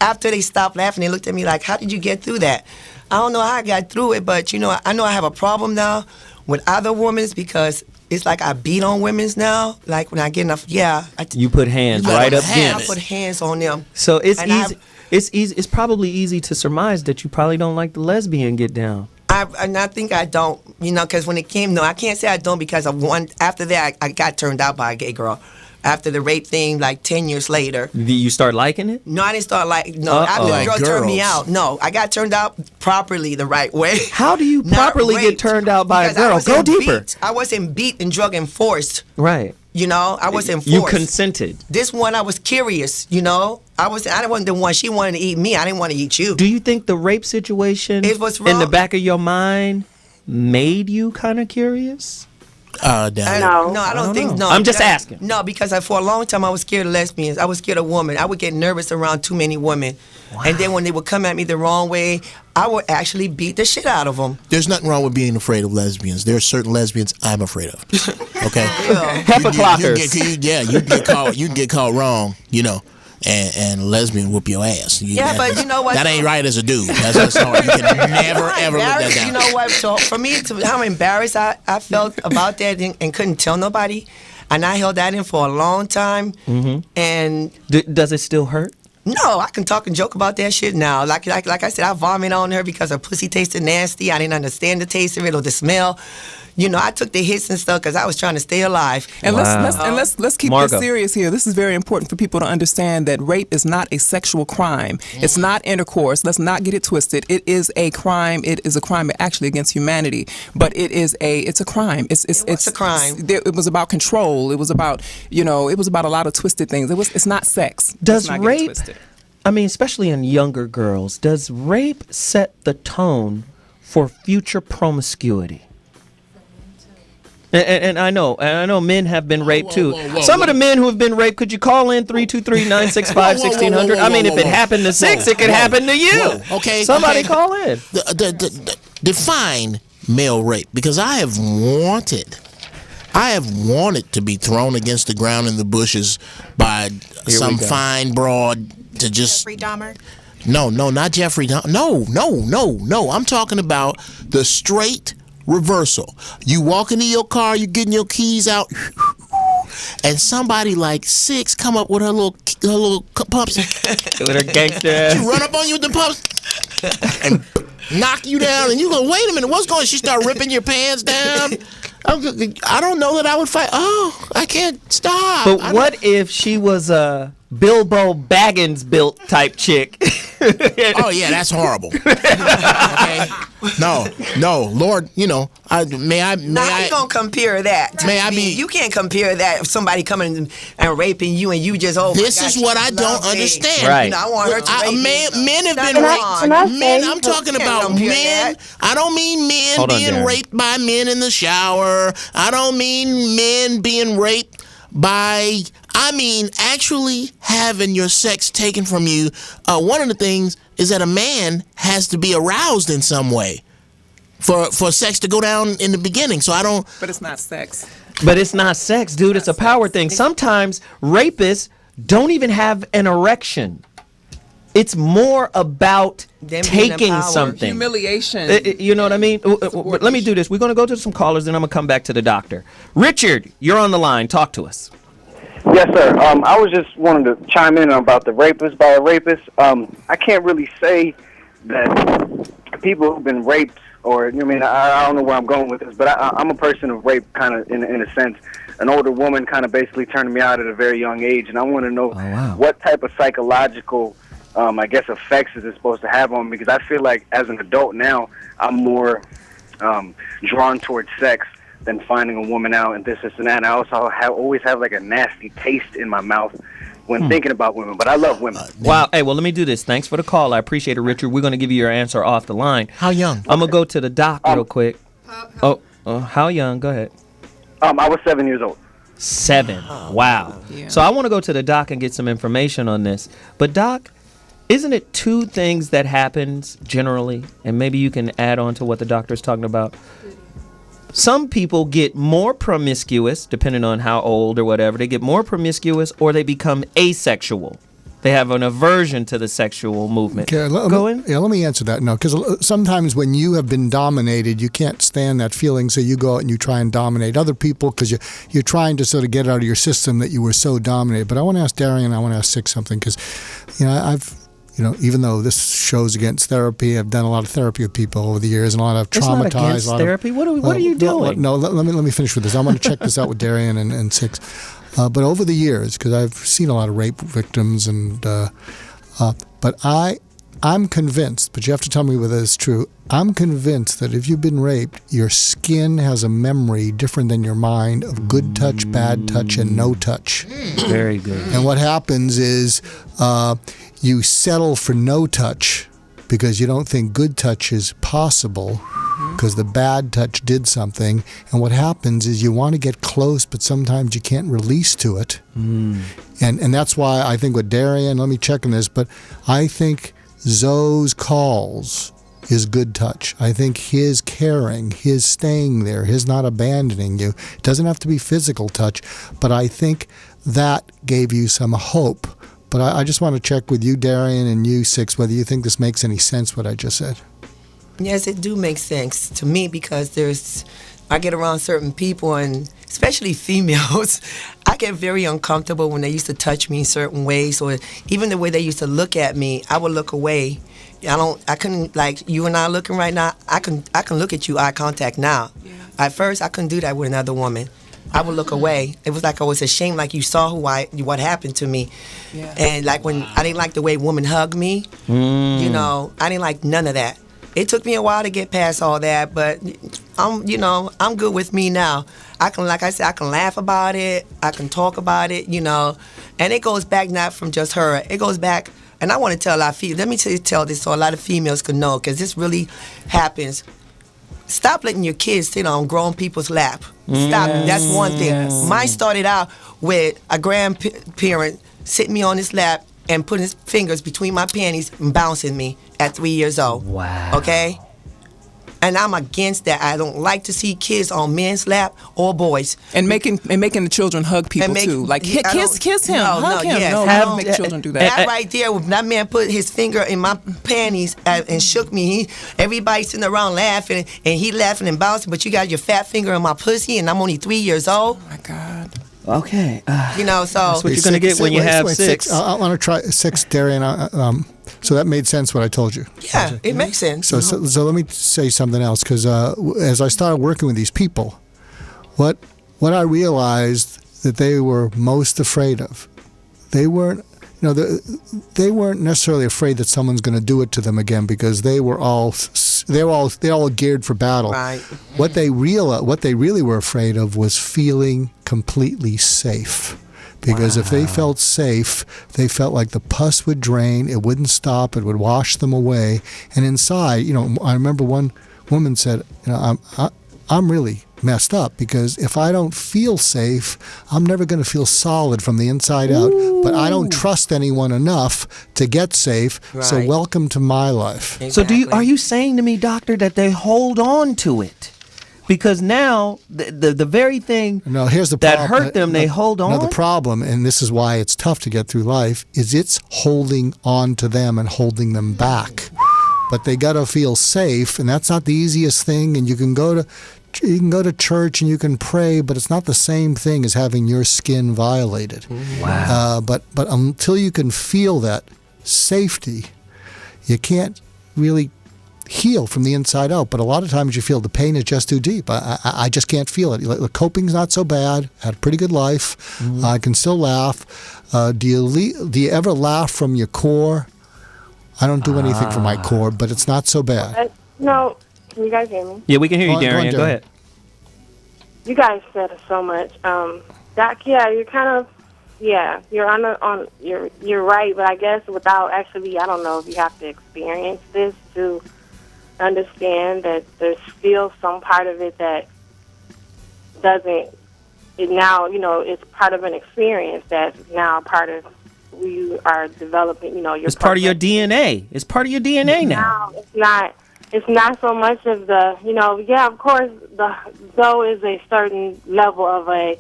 S13: after they stopped laughing, they looked at me like, how did you get through that? I don't know how I got through it, but, you know I have a problem now with other women because it's like I beat on women's now. Like, when I get enough,
S2: you put hands right up against.
S13: I put hands on them.
S2: So it's easy. It's easy. It's probably easy to surmise that you probably don't like the lesbian get down.
S13: I think I don't, you know, because when it came, no, I can't say I don't because of one. After that, I got turned out by a gay girl. After the rape thing, like 10 years later.
S2: You start liking it?
S13: No, I didn't start after the girl turned me out. No, I got turned out properly the right way.
S2: How do you properly get turned out by a girl? Go deeper.
S13: I wasn't beat and drug and forced.
S2: Right.
S13: You know, I wasn't forced.
S2: You consented.
S13: This one, I was curious, you know. I wasn't the one. She wanted to eat me. I didn't want to eat you.
S2: Do you think the rape situation
S13: in
S2: the back of your mind made you kind of curious?
S13: No, I don't think. No,
S2: I'm just asking.
S13: No, because for a long time I was scared of lesbians. I was scared of women. I would get nervous around too many women, and then when they would come at me the wrong way, I would actually beat the shit out of them.
S3: There's nothing wrong with being afraid of lesbians. There are certain lesbians I'm afraid of. Okay,
S2: Heifer-clockers.
S3: You can get caught wrong. You know. And lesbian whoop your ass.
S13: But you know what?
S3: That ain't right as a dude. That's hard. You can never, ever live that down.
S13: You know what? So for me, how embarrassed I felt about that and couldn't tell nobody. And I held that in for a long time. Mm-hmm. And
S2: does it still hurt?
S13: No, I can talk and joke about that shit now. Like I said, I vomit on her because her pussy tasted nasty. I didn't understand the taste of it or the smell. You know, I took the hits and stuff because I was trying to stay alive.
S6: And let's keep
S2: Margo.
S6: this serious here. This is very important for people to understand that rape is not a sexual crime. It's not intercourse. Let's not get it twisted. It is a crime. It is a crime actually against humanity. But it's a crime. It's
S13: a crime.
S6: It was about control. It was about it was about a lot of twisted things. It's not sex.
S2: Does rape? I mean, especially in younger girls, does rape set the tone for future promiscuity? And I know men have been raped too. Some of the men who have been raped, could you call in 323-965-1600? I mean, if it happened to Sixx, it could happen to you.
S3: Okay,
S2: somebody call in.
S3: Define male rape, because I have wanted to be thrown against the ground in the bushes by some fine broad to just.
S12: Jeffrey Dahmer.
S3: No, not Jeffrey Dahmer. No. I'm talking about the straight reversal. You walk into your car, you getting your keys out, and somebody like Sixx come up with her little pumps.
S2: With her gangster ass.
S3: She run up on you with the pumps and knock you down, and you go, wait a minute, what's going on? She start ripping your pants down. I don't know that I would fight. Oh, I can't stop.
S2: But what if she was a Bilbo Baggins built type chick?
S3: Oh yeah, that's horrible. Okay, no, Lord, may I?
S13: You gonna compare that?
S3: May I be?
S13: You can't compare that. If somebody coming and raping you, and you just
S3: This is what I don't understand.
S2: Right.
S13: I want her to rape me.
S3: Men have been raped. Men, I'm talking about men. I don't mean men being raped by men in the shower. I don't mean men being raped by. I mean, actually having your sex taken from you. One of the things is that a man has to be aroused in some way for sex to go down in the beginning. So I don't.
S6: But it's not sex.
S2: But it's not sex, dude. It's a power thing. Sometimes rapists don't even have an erection. It's more about taking something.
S6: Humiliation.
S2: You know what I mean? Let me do this. We're going to go to some callers, and I'm going to come back to the doctor. Richard, you're on the line. Talk to us.
S14: Yes, sir. I was just wanting to chime in about the rapist by a rapist. I can't really say that people who've been raped, or I don't know where I'm going with this, but I'm a person of rape, kind of in a sense. An older woman kind of basically turned me out at a very young age, and I want to know what type of psychological, effects is it supposed to have on me? Because I feel like as an adult now, I'm more drawn towards sex than finding a woman out and this and that. And I also always have like a nasty taste in my mouth when thinking about women, but I love women.
S2: Wow. Hey, well, let me do this. Thanks for the call. I appreciate it, Richard. We're going to give you your answer off the line.
S3: How young?
S2: I'm going to go to the doc real quick. How young? Go ahead.
S14: I was 7 years old.
S2: 7. Wow. Yeah. So I want to go to the doc and get some information on this. But doc, isn't it two things that happens generally? And maybe you can add on to what the doctor's talking about. Some people get more promiscuous, depending on how old or whatever. They get more promiscuous, or they become asexual. They have an aversion to the sexual movement.
S4: Okay, let me answer that. No, because sometimes when you have been dominated, you can't stand that feeling, so you go out and you try and dominate other people because you're trying to sort of get out of your system that you were so dominated. But I want to ask Darian, I want to ask Sixx something, because even though this show's against therapy, I've done a lot of therapy with people over the years, and a lot of traumatized.
S2: It's not against therapy. What are you doing?
S4: No, let me finish with this. I want to check this out with Darian and Sixx. But over the years, because I've seen a lot of rape victims, but I'm convinced. But you have to tell me whether it's true. I'm convinced that if you've been raped, your skin has a memory different than your mind of good touch, bad touch, and no touch.
S2: Very good.
S4: And what happens is you settle for no touch because you don't think good touch is possible because the bad touch did something. And what happens is you want to get close, but sometimes you can't release to it. And that's why I think with Darian, let me check on this, but I think Zoe's calls is good touch. I think his caring, his staying there, his not abandoning you, it doesn't have to be physical touch, but I think that gave you some hope. But I just want to check with you, Darian, and you, Sixx, whether you think this makes any sense, what I just said.
S13: Yes, it do make sense to me because I get around certain people, and especially females, I get very uncomfortable when they used to touch me in certain ways, or even the way they used to look at me, I would look away. I couldn't, like you and I looking right now, I can look at you, eye contact now. Yeah. At first, I couldn't do that with another woman. I would look away. It was like I was ashamed, like you saw what happened to me. Yeah. And like when I didn't like the way women hug me, I didn't like none of that. It took me a while to get past all that, but I'm good with me now. I can laugh about it. I can talk about it, and it goes back not from just her. It goes back, and I want to tell a lot of females. Let me tell this so a lot of females can know, because this really happens. Stop letting your kids sit on grown people's lap. Stop. That's one thing. Yes. Mine started out with a grandparent sitting me on his lap and putting his fingers between my panties and bouncing me at 3 years old.
S2: Wow.
S13: Okay? And I'm against that. I don't like to see kids on men's lap or boys.
S6: And making the children hug people too. Like kiss him, hug him.
S13: Yes.
S6: No, don't make children do that.
S13: That right there, when that man put his finger in my panties and shook me, everybody sitting around laughing, and he laughing and bouncing, but you got your fat finger in my pussy, and I'm only 3 years old.
S6: Oh my God.
S2: Okay.
S13: So
S2: that's what you're gonna get when you have Sixx.
S4: I want to try Sixx, Darian. So that made sense what I told you.
S13: Yeah, it makes sense.
S4: So let me say something else, because as I started working with these people, what I realized that they were most afraid of, they weren't necessarily afraid that someone's going to do it to them again, because they were all geared for battle.
S13: Right.
S4: What they really were afraid of was feeling completely safe. Because if they felt safe, they felt like the pus would drain, it wouldn't stop, it would wash them away. And inside, I remember one woman said, I'm really messed up, because if I don't feel safe, I'm never going to feel solid from the inside out. But I don't trust anyone enough to get safe.
S2: Right.
S4: So welcome to my life.
S2: Exactly. So are you saying to me, doctor, that they hold on to it? Because now the very thing
S4: here's the
S2: that
S4: problem.
S2: hurt them, they hold on?
S4: No, the problem, and this is why it's tough to get through life, is it's holding on to them and holding them back. But they got to feel safe, and that's not the easiest thing. And you can go to church and you can pray, but it's not the same thing as having your skin violated.
S2: Wow.
S4: But until you can feel that safety, you can't really heal from the inside out. But a lot of times you feel the pain is just too deep. I just can't feel it. The coping's not so bad. Had a pretty good life. I can still laugh. Do you ever laugh from your core? I don't do anything from my core, but it's not so bad.
S11: No, can you guys hear me?
S2: Yeah, we can hear you,
S4: Go on,
S2: Darian. Go ahead.
S11: You guys said so much. Doc, you're kind of, you're right, but I guess without actually, I don't know if you have to experience this to understand that there's still some part of it that it's part of an experience that's now a part of who you are developing,
S2: it's part of your DNA. It's part of your DNA now.
S11: It's not so much of the, of course, though is a certain level of a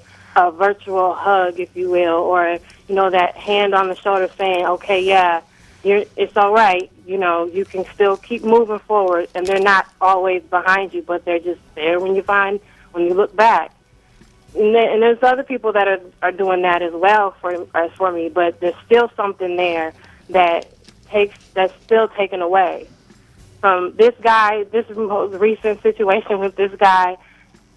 S11: virtual hug, if you will, or, that hand on the shoulder saying, okay, it's all right. You can still keep moving forward, and they're not always behind you, but they're just there when you look back. And there's other people that are doing that as well for me, but there's still something there that's still taken away. From this guy, this most recent situation with this guy,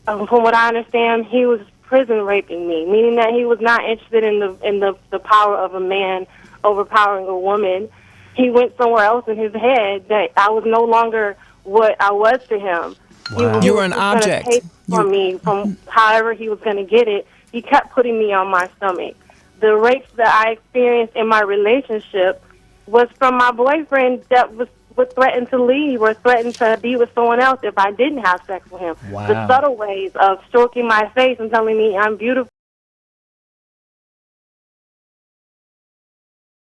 S11: from what I understand, he was prison raping me, meaning that he was not interested in the power of a man overpowering a woman. He went somewhere else in his head that I was no longer what I was to him.
S6: Wow. You were an object.
S11: Take from me, from however he was going to get it. He kept putting me on my stomach. The rapes that I experienced in my relationship was from my boyfriend that would threaten to leave or threaten to be with someone else if I didn't have sex with him.
S2: Wow.
S11: The subtle ways of stroking my face and telling me I'm beautiful